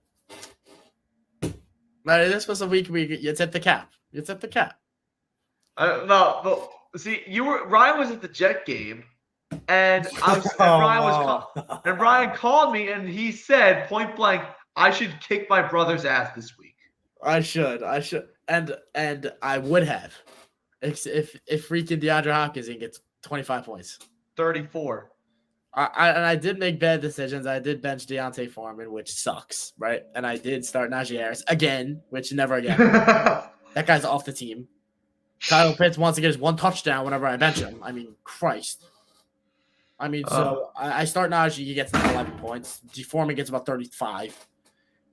this was a week you tipped the cap. You tipped the cap. No, but see, Ryan was at the Jet game, and Ryan called me and he said point blank, I should kick my brother's ass this week. I should, and I would have, if freaking DeAndre Hopkins gets 25 points, 34. I did make bad decisions. I did bench Deontay Foreman, which sucks, right? And I did start Najee Harris again, which never again. That guy's off the team. Kyle Pitts wants to get his one touchdown whenever I bench him. I mean, Christ. I mean, so I start Najee, he gets 11 points. Foreman gets about 35.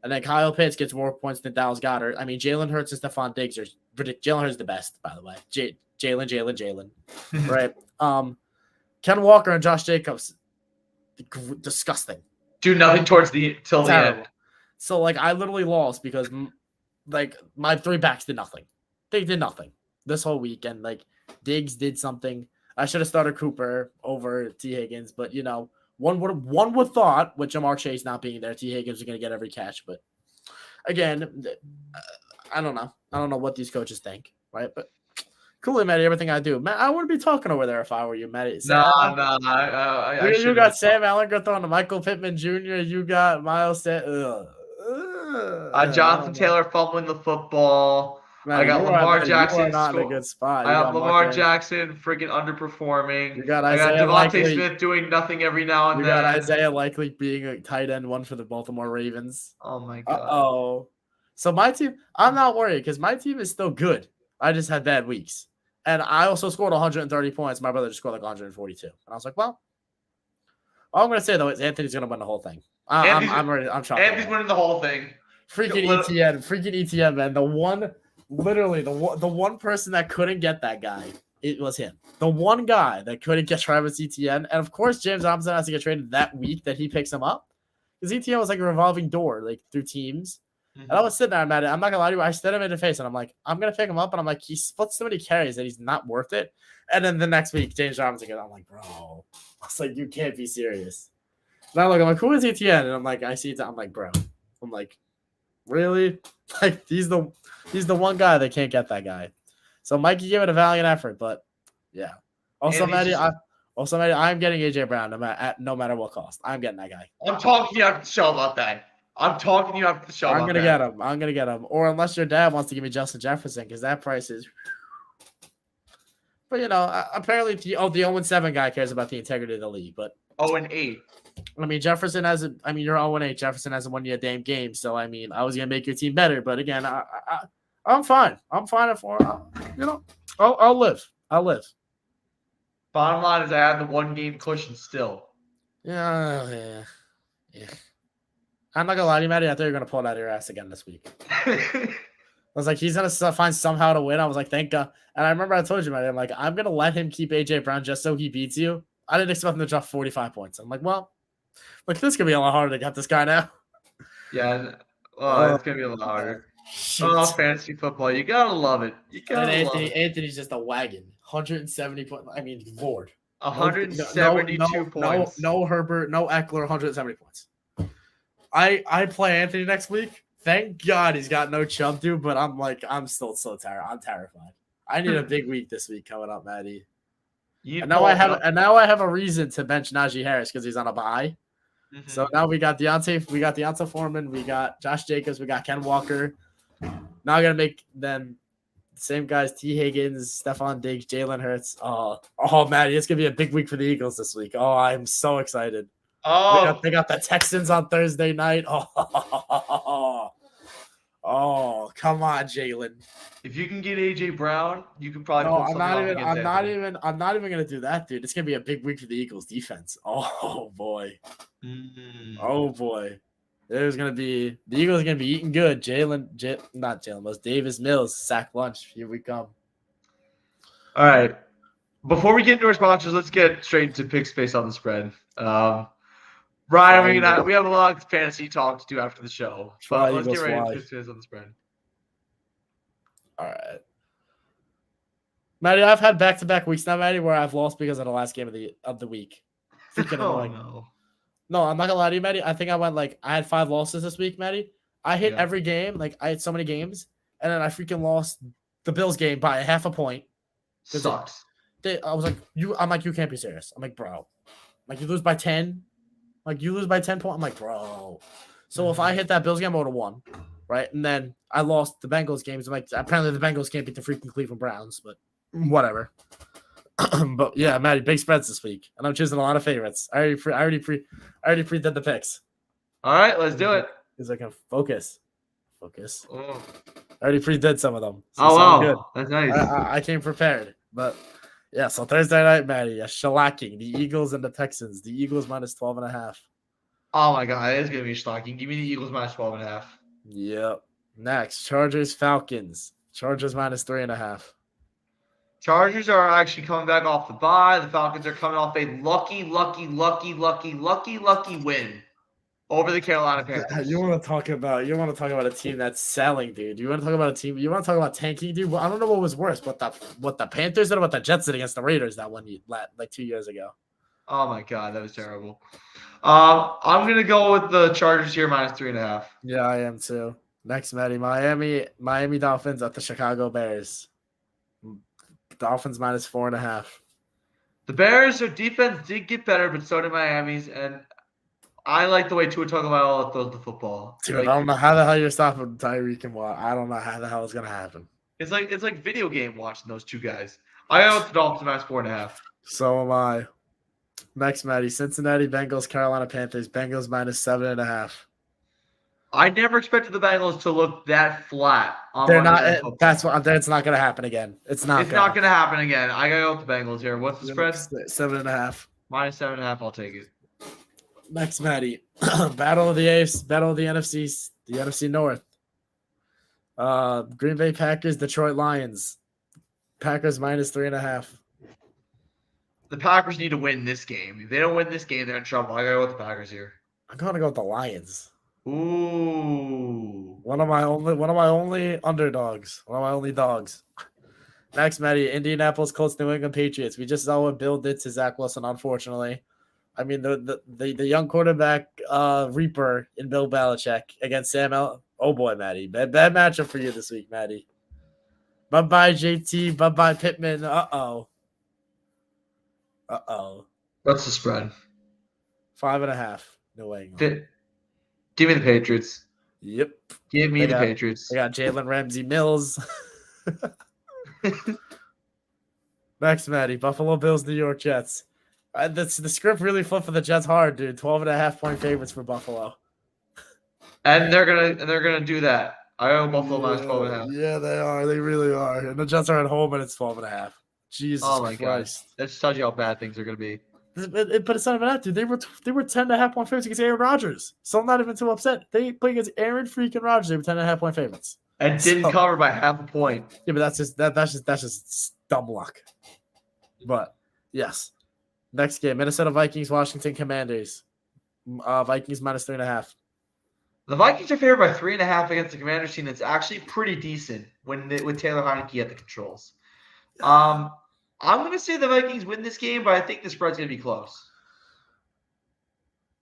And then Kyle Pitts gets more points than Dallas Goedert. I mean, Jalen Hurts and Stephon Diggs are Jalen Hurts is the best, by the way. Jalen. Right. Ken Walker and Josh Jacobs, disgusting. Do nothing till the end. So like, I literally lost because like my three backs did nothing. They did nothing this whole week, and like Diggs did something. I should have started Cooper over T. Higgins, but you know, one would thought with Jamar Chase not being there, T. Higgins was going to get every catch. But again, I don't know. I don't know what these coaches think, right? But cool, Matty, everything I do. Matt, I wouldn't be talking over there if I were you, Matty. No. You got Sam Ehlinger throwing to Michael Pittman Jr. You got Miles Jonathan Taylor fumbling the football. Man, I got Lamar Jackson. Not in a good spot. I have Lamar Jackson freaking underperforming. You got I got Isaiah Devontae Smith doing nothing every now and then. You got Isaiah Likely being a tight end one for the Baltimore Ravens. Oh my god. Uh-oh. So my team, I'm not worried because my team is still good. I just had bad weeks. And I also scored 130 points. My brother just scored like 142. And I was like, well, all I'm going to say, though, is Anthony's going to win the whole thing. I'm ready. I'm shocked. Anthony's winning the whole thing. Freaking ETN, man. The one person that couldn't get that guy, it was him. The one guy that couldn't get Travis Etienne. And, of course, James Robinson has to get traded that week that he picks him up. Because Etienne was like a revolving door, like through teams. And I was sitting there, I'm not going to lie to you. I stared him in the face, and I'm like, I'm going to pick him up. And I'm like, he splits so many carries that he's not worth it. And then the next week, James Robinson goes, I'm like, bro. I was like, you can't be serious. And I'm like, who is ETN? And I'm like, I see it. I'm like, bro. I'm like, really? Like, he's the one guy that can't get that guy. So Mikey gave it a valiant effort, but yeah. Also, Maddie, I'm getting AJ Brown no matter what cost. I'm getting that guy. I'm talking to you after the show about that. I'm gonna get him. I'm gonna get him. Or unless your dad wants to give me Justin Jefferson, because that price is. But you know, apparently the 0-7 guy cares about the integrity of the league. But 0-8. I mean, you're 0-8. Jefferson hasn't won you a damn game, so I mean, I was gonna make your team better. But again, I'm fine. I'm fine I'll live. Bottom line is I have the 1 game cushion still. Yeah. I'm not gonna lie to you, Maddie. I thought you were gonna pull it out of your ass again this week. I was like, he's gonna find somehow to win. I was like, thank God. And I remember I told you, Maddie, I'm like, I'm gonna let him keep AJ Brown just so he beats you. I didn't expect him to drop 45 points. I'm like, well, look, this could be a lot harder to get this guy now. Yeah, it's gonna be a lot harder. Fantasy football, you gotta love it. Anthony's just a wagon. 170 points. I mean, Lord. 172 points. No Herbert, no Eckler, 170 points. I play Anthony next week. Thank God he's got no Chubb, dude. But I'm still so tired. I'm terrified. I need a big week this week coming up, Maddie. And now I have a reason to bench Najee Harris because he's on a bye. Mm-hmm. So now we got Deontay Foreman, we got Josh Jacobs, we got Ken Walker. Now I gotta make them the same guys: T. Higgins, Stephon Diggs, Jalen Hurts. Oh, Maddie, it's gonna be a big week for the Eagles this week. Oh, I'm so excited. Oh, they got the Texans on Thursday night. Oh, come on, Jalen. If you can get AJ Brown, you can probably. No, I'm not even gonna do that, dude. It's gonna be a big week for the Eagles defense. Oh boy. Oh boy. The Eagles are gonna be eating good. Davis Mills, sack lunch. Here we come. All right. Before we get into our sponsors, let's get straight into pick space on the spread. Ryan, we have a lot of fantasy talk to do after the show. But let's get ready to pick space on the spread. All right. Maddie, I've had back-to-back weeks now, Maddie, where I've lost because of the last game of the week. Freaking annoying. No, I'm not gonna lie to you, Maddie. I think I had 5 losses this week, Maddie. I hit every game. I had so many games, and then I freaking lost the Bills game by half a point. Sucks. I was like, you can't be serious. I'm like, bro. You lose by 10. You lose by 10 points. I'm like, bro. So if I hit that Bills game, I would have won. Right? And then I lost the Bengals games. I'm like, apparently the Bengals can't beat the freaking Cleveland Browns, but whatever. But yeah, Maddie, big spreads this week. And I'm choosing a lot of favorites. I already pre-did the picks. All right, let's do it. Because I can focus. Oh. I already pre-did some of them. So wow. Good. That's nice. I came prepared. But yeah, so Thursday night, Maddie, shellacking the Eagles and the Texans. The Eagles minus 12.5. Oh my God, it is gonna be shellacking. Give me the Eagles minus 12.5. Yep. Next, Chargers Falcons. Chargers minus 3.5. Chargers are actually coming back off the bye. The Falcons are coming off a lucky win over the Carolina Panthers. You want to talk about a team that's selling, dude. You want to talk about tanking, dude. Well, I don't know what was worse, what the Panthers did or what the Jets did against the Raiders that one like 2 years ago. Oh my God, that was terrible. I'm gonna go with the Chargers here minus 3.5. Yeah, I am too. Next, Maddie, Miami Dolphins at the Chicago Bears. Dolphins minus 4.5. The Bears, their defense did get better, but so did Miami's, and I like the way Tua Tagovailoa throws the football. Dude, I don't know how the hell you're stopping Tyreek and Watt. I don't know how the hell it's gonna happen. It's like video game watching those two guys. I go with the Dolphins minus 4.5. So am I. Next, Maddie, Cincinnati Bengals, Carolina Panthers, Bengals minus 7.5. I never expected the Bengals to look that flat. They're not. That's what. It's not going to happen again. It's not going to happen again. I gotta go with the Bengals here. What's the spread? 7.5. Minus 7.5. I'll take it. Next, Maddie, battle of the NFC, the NFC North. Green Bay Packers, Detroit Lions. Packers minus 3.5. The Packers need to win this game. If they don't win this game, they're in trouble. I gotta go with the Packers here. I'm gonna go with the Lions. Ooh. One of my only underdogs. One of my only dogs. Next, Maddie, Indianapolis Colts, New England Patriots. We just saw what Bill did to Zach Wilson, unfortunately. I mean, the young quarterback Reaper in Bill Belichick against Sam L. Oh boy, Maddie. Bad matchup for you this week, Maddie. Bye-bye, JT. Bye-bye, Pittman. Uh-oh. What's the spread? 5.5. New England. Give me the Patriots. Yep. Give me the Patriots. I got Jalen Ramsey Mills. Next, Maddie. Buffalo Bills, New York Jets. The script really flipped for the Jets hard, dude. 12.5-point favorites for Buffalo. And they're gonna do that. I owe Buffalo minus 12.5. Yeah, they are. They really are. And the Jets are at home, and it's 12.5. Jesus Christ. Oh my Christ. God. That just tells you how bad things are gonna be. But it's not even that, dude. They were 10.5-point favorites against Aaron Rodgers. So I'm not even too upset. They played against Aaron freaking Rodgers. They were 10.5-point favorites. And didn't cover by half a point. Yeah, but that's just dumb luck. But yes. Next game, Minnesota Vikings, Washington Commanders. Vikings minus 3.5. The Vikings are favored by 3.5 against the Commanders team that's actually pretty decent with Taylor Heineke at the controls. I'm going to say the Vikings win this game, but I think the spread's going to be close.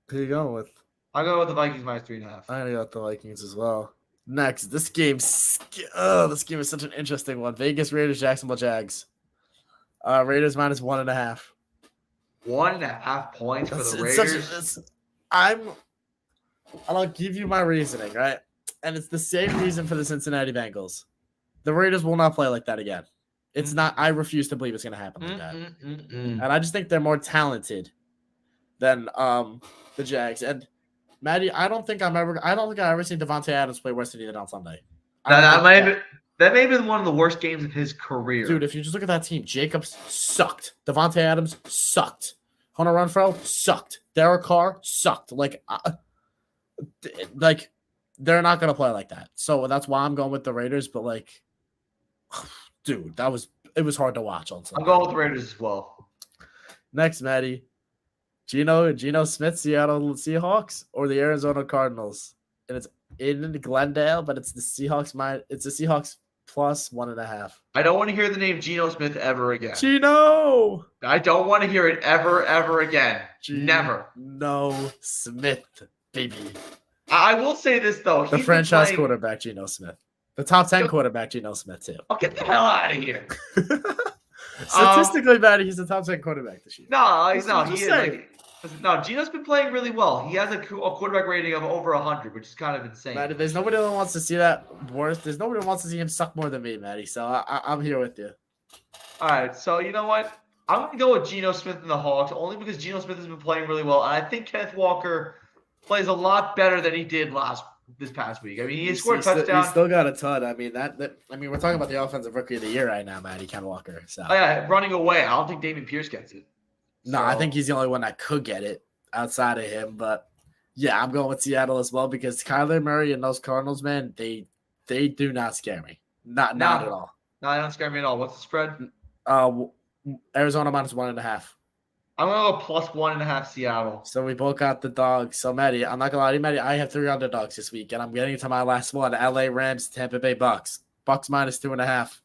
Who you going with? I'll go with the Vikings minus 3.5. I'm gonna go with the Vikings as well. Next, this game is such an interesting one. Vegas Raiders, Jacksonville Jags. Raiders minus 1.5. 1.5 points for the Raiders. I'll give you my reasoning, right? And it's the same reason for the Cincinnati Bengals. The Raiders will not play like that again. It's not. I refuse to believe it's going to happen like that. And I just think they're more talented than the Jags. And Maddie, I don't think I've ever seen Devontae Adams play worse than he did on Sunday. That may have been one of the worst games of his career. Dude, if you just look at that team, Jacobs sucked. Devontae Adams sucked. Hunter Renfrow sucked. Derek Carr sucked. Like they're not gonna play like that. So that's why I'm going with the Raiders. But like, dude, it was hard to watch on Sunday. I'm going with the Raiders as well. Next, Maddie, Geno Smith, Seattle Seahawks, or the Arizona Cardinals, and it's in Glendale, but it's the Seahawks. It's the Seahawks plus 1.5. I don't want to hear the name Geno Smith ever again. Geno. I don't want to hear it ever again. Never. No Smith, baby. I will say this though. The franchise quarterback, Geno Smith. The top 10 quarterback, Geno Smith, too. Oh, get the hell out of here. Statistically, Maddie, he's the top 10 quarterback this year. No, he is. No, Geno's been playing really well. He has a quarterback rating of over 100, which is kind of insane. Maddie, there's nobody that wants to see that worse. There's nobody that wants to see him suck more than me, Maddie. So I'm here with you. All right, so you know what? I'm going to go with Geno Smith and the Hawks, only because Geno Smith has been playing really well. And I think Kenneth Walker plays a lot better than he did this past week. I mean, he scored a touchdown. He still got a ton. I mean, we're talking about the offensive rookie of the year right now, Maddie, Ken Walker. So. Oh, yeah, running away. I don't think Dameon Pierce gets it. No, I think he's the only one that could get it outside of him. But yeah, I'm going with Seattle as well because Kyler Murray and those Cardinals, man, they do not scare me. Not at all. No, they don't scare me at all. What's the spread? Arizona minus 1.5. I'm going to go plus 1.5 Seattle. So we both got the dogs. So, Maddie, I'm not going to lie to you, Maddie. I have 3 underdogs this week, and I'm getting to my last one. LA Rams, Tampa Bay Bucks. Bucks minus 2.5.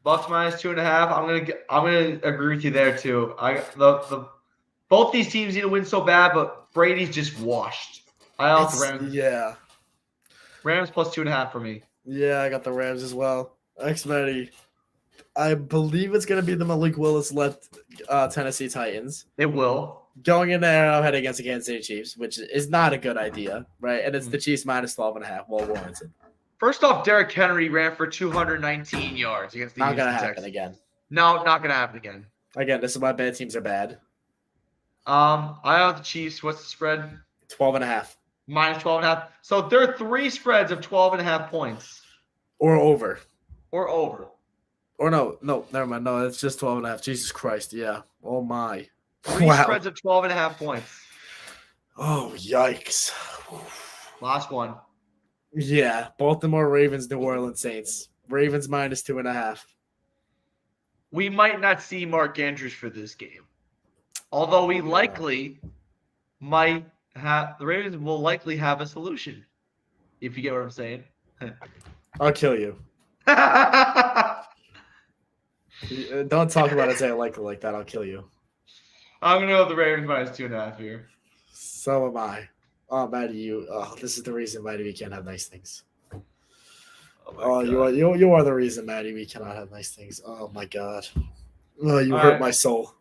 Bucks minus 2.5. I'm gonna agree with you there too. Both these teams need to win so bad, but Brady's just washed. I got the Rams. Yeah. Rams plus 2.5 for me. Yeah, I got the Rams as well. Thanks, Maddie. I believe it's going to be the Malik Willis-led Tennessee Titans. It will. Going in there Arrowhead against the Kansas City Chiefs, which is not a good idea, right? And it's the Chiefs minus 12.5, well warranted. First off, Derrick Henry ran for 219 yards against the Not going to Houston happen again. No, not going to happen again. Again, this is why bad teams are bad. I have the Chiefs. What's the spread? 12.5. Minus 12.5. So there are 3 spreads of 12.5 points. Or over. Or no, never mind. No, it's just 12.5. Jesus Christ, yeah. Oh, my. 3 spreads of 12.5 points. Oh, yikes. Last one. Yeah, Baltimore Ravens, New Orleans Saints. Ravens minus 2.5. We might not see Mark Andrews for this game. Although we likely might have – the Ravens will likely have a solution, if you get what I'm saying. I'll kill you. Don't talk about it, say it like that. I'll kill you. I'm going to go with the Ravens minus 2.5 here. So am I. Oh, Maddie, this is the reason, Maddie, we can't have nice things. You are the reason, Maddie, we cannot have nice things. Oh, my God. Oh, you hurt my soul.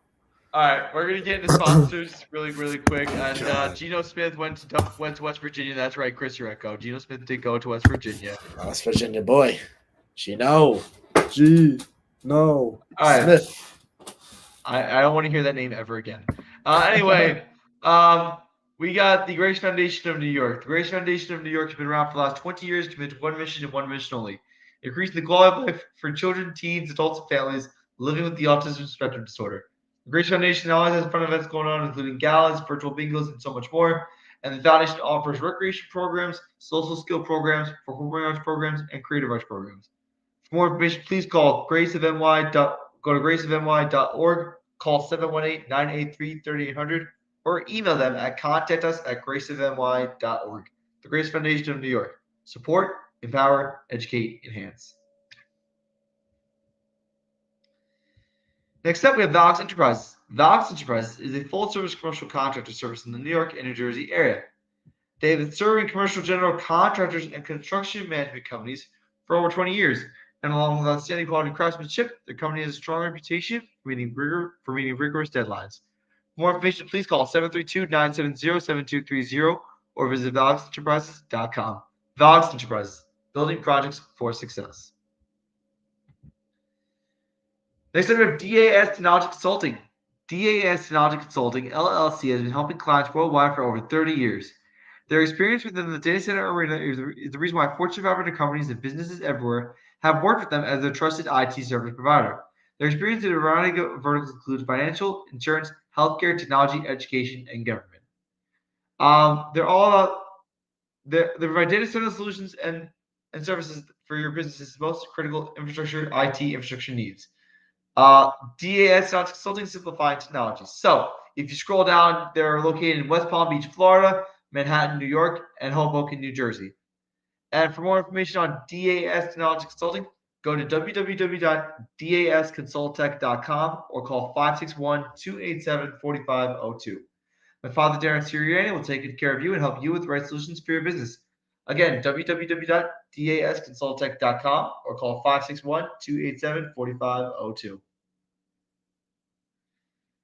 All right, we're going to get into sponsors really quick. And Geno Smith went to West Virginia. That's right, Chris Ureco. Geno Smith did go to West Virginia. West Virginia boy. Geno. All right. Smith. I don't want to hear that name ever again. Anyway, we got the Grace Foundation of New York. The Grace Foundation of New York has been around for the last 20 years, committed to one mission and one mission only: increasing the quality of life for children, teens, adults, and families living with the autism spectrum disorder. The Grace Foundation always has fun events going on, including galas, virtual bingos, and so much more. And the foundation offers recreation programs, social skill programs, performing arts programs, and creative arts programs. For more information, please call go to graceofny.org, call 718-983-3800, or email them at contactus@graceofny.org. The Grace Foundation of New York. Support, empower, educate, enhance. Next up, we have Valks Enterprises. Valks Enterprises is a full-service commercial contractor service in the New York and New Jersey area. They have been serving commercial general contractors and construction management companies for over 20 years, and along with outstanding quality craftsmanship, their company has a strong reputation for meeting rigorous deadlines. For more information, please call 732-970-7230 or visit valxenterprises.com. Valks Enterprises, building projects for success. Next up, we have DAS Technology Consulting. DAS Technology Consulting, LLC, has been helping clients worldwide for over 30 years. Their experience within the data center arena is the reason why Fortune 500 companies and businesses everywhere have worked with them as their trusted IT service provider. Their experience in a variety of verticals includes financial, insurance, healthcare, technology, education, and government. They're all about they provide data center solutions and services for your business's most critical infrastructure, IT infrastructure needs. DAS Consulting Simplifying Technologies. So if you scroll down, they're located in West Palm Beach, Florida, Manhattan, New York, and Hoboken, New Jersey. And for more information on DAS Technology Consulting, go to www.dasconsultech.com or call 561-287-4502. My father, Darren Siriani, will take good care of you and help you with the right solutions for your business. Again, www.dasconsultech.com or call 561-287-4502.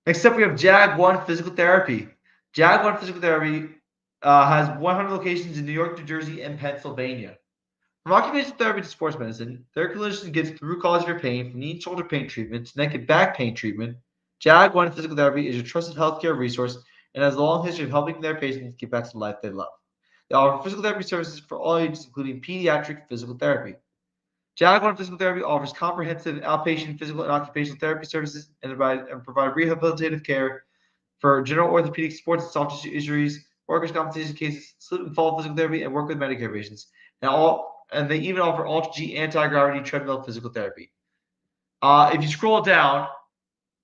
Next up, we have Jag1 Physical Therapy. Jag1 Physical Therapy has 100 locations in New York, New Jersey, and Pennsylvania. From occupational therapy to sports medicine, their clinician gets the root cause of your pain, from knee and shoulder pain treatment to neck and back pain treatment. Jag1 Physical Therapy is your trusted healthcare resource and has a long history of helping their patients get back to the life they love. They offer physical therapy services for all ages, including pediatric physical therapy. Jag1 Physical Therapy offers comprehensive outpatient physical and occupational therapy services and provide rehabilitative care for general orthopedic, sports and soft tissue injuries, workers' compensation cases, slip and fall physical therapy, and work with Medicare patients. And they even offer Ultra G anti-gravity treadmill physical therapy. If you scroll down,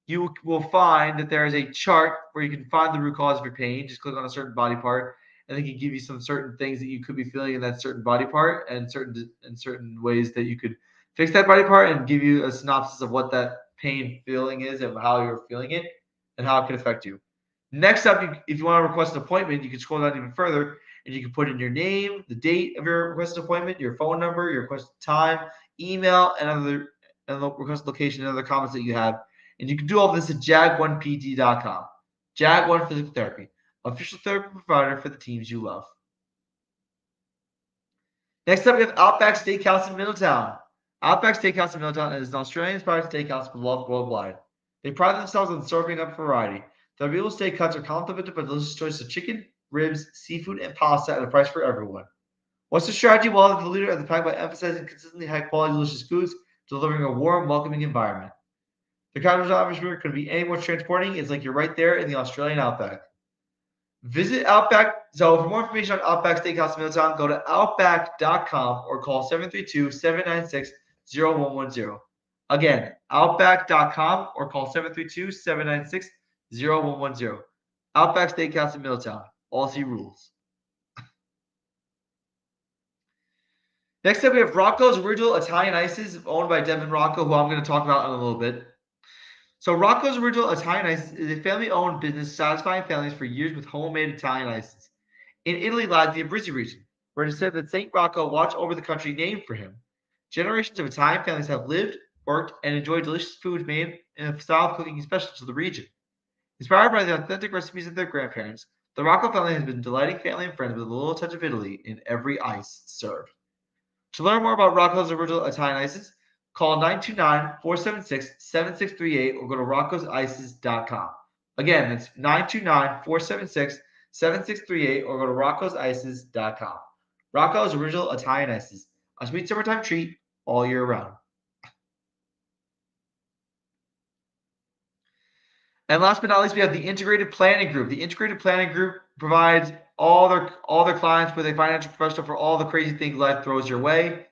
you will find that there is a chart where you can find the root cause of your pain. Just click on a certain body part, and they can give you some certain things that you could be feeling in that certain body part, and certain ways that you could fix that body part, and give you a synopsis of what that pain feeling is and how you're feeling it and how it can affect you. Next up, if you want to request an appointment, you can scroll down even further, and you can put in your name, the date of your requested appointment, your phone number, your requested time, email, and the requested location and other comments that you have. And you can do all this at jag1pt.com. Jag1 Physical Therapy, official therapy provider for the teams you love. Next up, we have Outback Steakhouse in Middletown. Outback Steakhouse in Middletown is an Australian-inspired steakhouse beloved worldwide. They pride themselves on serving up variety. Their real steak cuts are complemented by delicious choices of chicken, ribs, seafood, and pasta at a price for everyone. What's the strategy? Well, the leader of the pack by emphasizing consistently high-quality, delicious foods, delivering a warm, welcoming environment. The kind of atmosphere couldn't be any more transporting. It's like you're right there in the Australian Outback. Visit Outback. So for more information on Outback Steakhouse in Middletown, go to outback.com or call 732-796-0110. Again, outback.com or call 732-796-0110. Outback Steakhouse in Middletown. Aussie rules. Next up, we have Rocco's Original Italian Ices, owned by Devin Rocco, who I'm going to talk about in a little bit. So Rocco's Original Italian Ices is a family-owned business satisfying families for years with homemade Italian ices. In Italy lies the Abruzzi region, where it is said that St. Rocco watched over the country named for him. Generations of Italian families have lived, worked, and enjoyed delicious foods made in a style of cooking special to the region. Inspired by the authentic recipes of their grandparents, the Rocco family has been delighting family and friends with a little touch of Italy in every ice served. To learn more about Rocco's Original Italian Ices, call 929-476-7638 or go to roccosices.com. Again, that's 929-476-7638 or go to roccosices.com. Rocco's Original Italian Ices, a sweet summertime treat all year round. And last but not least, we have the Integrated Planning Group. The Integrated Planning Group provides all their clients with a financial professional for all the crazy things life throws your way.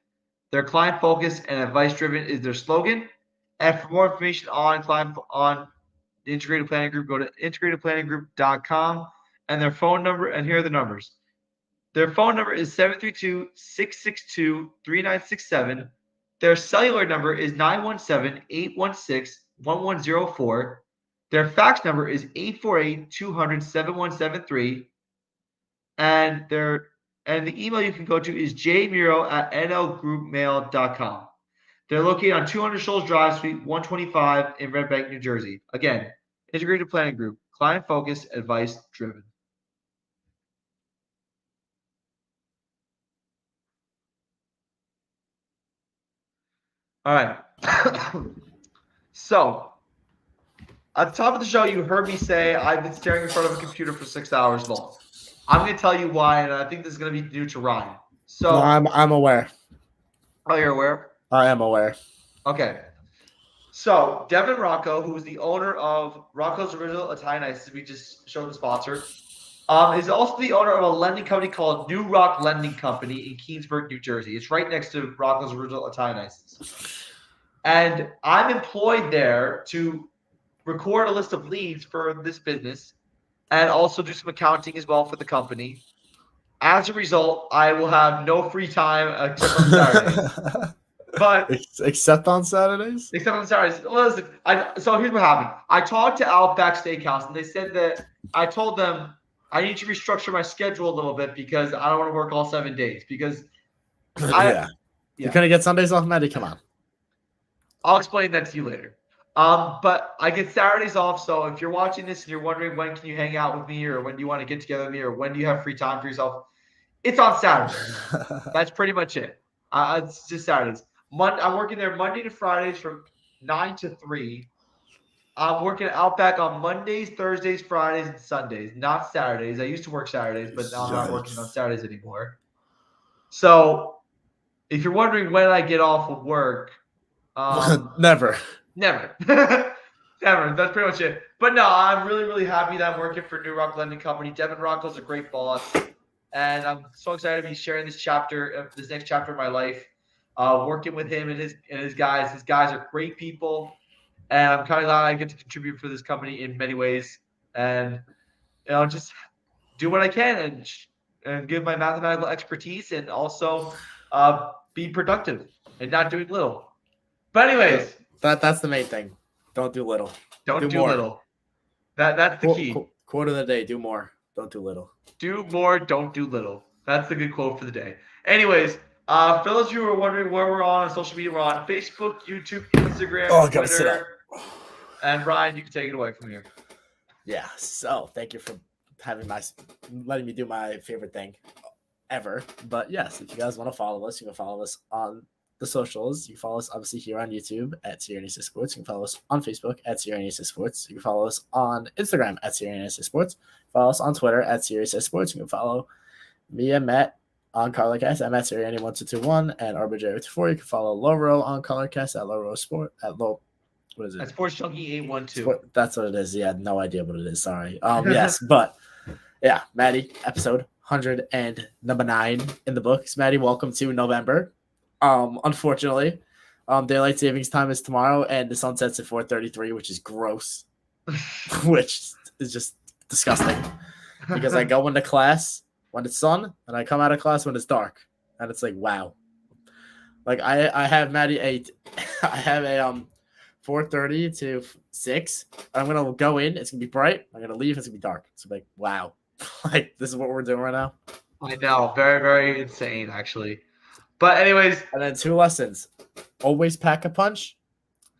Their client focus and advice driven is their slogan. And for more information on the Integrated Planning Group, go to integratedplanninggroup.com and their phone number. And here are the numbers. Their phone number is 732-662-3967. Their cellular number is 917-816-0000. 1104. Their fax number is 848-200-7173. And the email you can go to is jmuro@nlgroupmail.com. They're located on 200 Shoals Drive, Suite 125 in Red Bank, New Jersey. Again, integrated planning group, client focused, advice driven. All right. So, at the top of the show, you heard me say I've been staring in front of a computer for 6 hours long. I'm going to tell you why, and I think this is going to be new to Ryan. So, No, I'm aware. Oh, you're aware? I am aware. Okay. So, Devin Rocco, who is the owner of Rocco's Original Italian Ices, we just showed the sponsor, is also the owner of a lending company called New Rock Lending Company in Keensburg, New Jersey. It's right next to Rocco's Original Italian Ices. And I'm employed there to record a list of leads for this business and also do some accounting as well for the company. As a result, I will have no free time except on Saturdays. But except on Saturdays? Except on Saturdays. Listen, so here's what happened. I talked to Outback Steakhouse, and they said that I told them I need to restructure my schedule a little bit because I don't want to work all 7 days. Because yeah. You couldn't get Sundays off, Maddie? Come on. I'll explain that to you later. But I get Saturdays off, so if you're watching this and you're wondering when can you hang out with me or when do you want to get together with me or when do you have free time for yourself, it's on Saturdays. That's pretty much it. It's just Saturdays. I'm working there Monday to Fridays from 9 to 3. I'm working at Outback on Mondays, Thursdays, Fridays, and Sundays, not Saturdays. I used to work Saturdays, but now I'm not working on Saturdays anymore. So if you're wondering when I get off of work, Never. Never. That's pretty much it. But no, I'm really, really happy that I'm working for New Rock Lending Company. Devin Rocco's a great boss. And I'm so excited to be sharing this next chapter of my life, working with him and his guys. His guys are great people. And I'm kind of glad I get to contribute for this company in many ways. And, just do what I can and give my mathematical expertise and also be productive and not doing little. But anyways. That's the main thing. Don't do little. Don't do little. That's the key. Quote of the day, do more. Don't do little. Do more, don't do little. That's the good quote for the day. Anyways, for those of you who are wondering where we're on social media, we're on Facebook, YouTube, Instagram, Twitter. And Ryan, you can take it away from here. Yeah, so thank you for letting me do my favorite thing ever. But yes, if you guys want to follow us, you can follow us on the socials. You can follow us obviously here on YouTube at Siriani Sports. You can follow us on Facebook at Siriani Sports. You can follow us on Instagram at Siriani Sports. Follow us on Twitter at Sirius Sports. You can follow me and Matt on ColorCast. I'm at Siriani1221 and Arbitrary24. You can follow Loro on ColorCast at Loro Sport at Low. What is it? At Sports Junkie 812. That's what it is. Yeah, no idea what it is. Sorry. Yes, but yeah, Maddie, episode 100 and number 9 in the books. Maddie, welcome to November. Unfortunately, daylight savings time is tomorrow, and the sun sets at 4:33, which is gross, which is just disgusting. Because I go into class when it's sun, and I come out of class when it's dark, and it's like wow. Like I have Maddie I have a 4:30 to 6. I'm gonna go in. It's gonna be bright. I'm gonna leave. It's gonna be dark. It's like wow, like this is what we're doing right now. I know, very, very insane, actually. But anyways, and then 2 lessons: always pack a punch,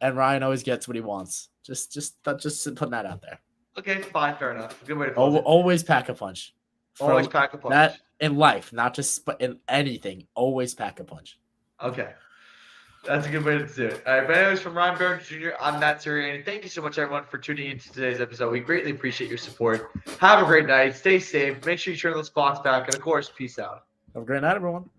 and Ryan always gets what he wants. Just putting that out there. Okay, fine, fair enough. Good way to put it. Always pack a punch. Always pack a punch. That in life, not just in anything. Always pack a punch. Okay. That's a good way to do it. All right, but anyways, from Ryan Berenger Jr., I'm Matt Siriani. Thank you so much, everyone, for tuning into today's episode. We greatly appreciate your support. Have a great night. Stay safe. Make sure you turn those clocks back. And, of course, peace out. Have a great night, everyone.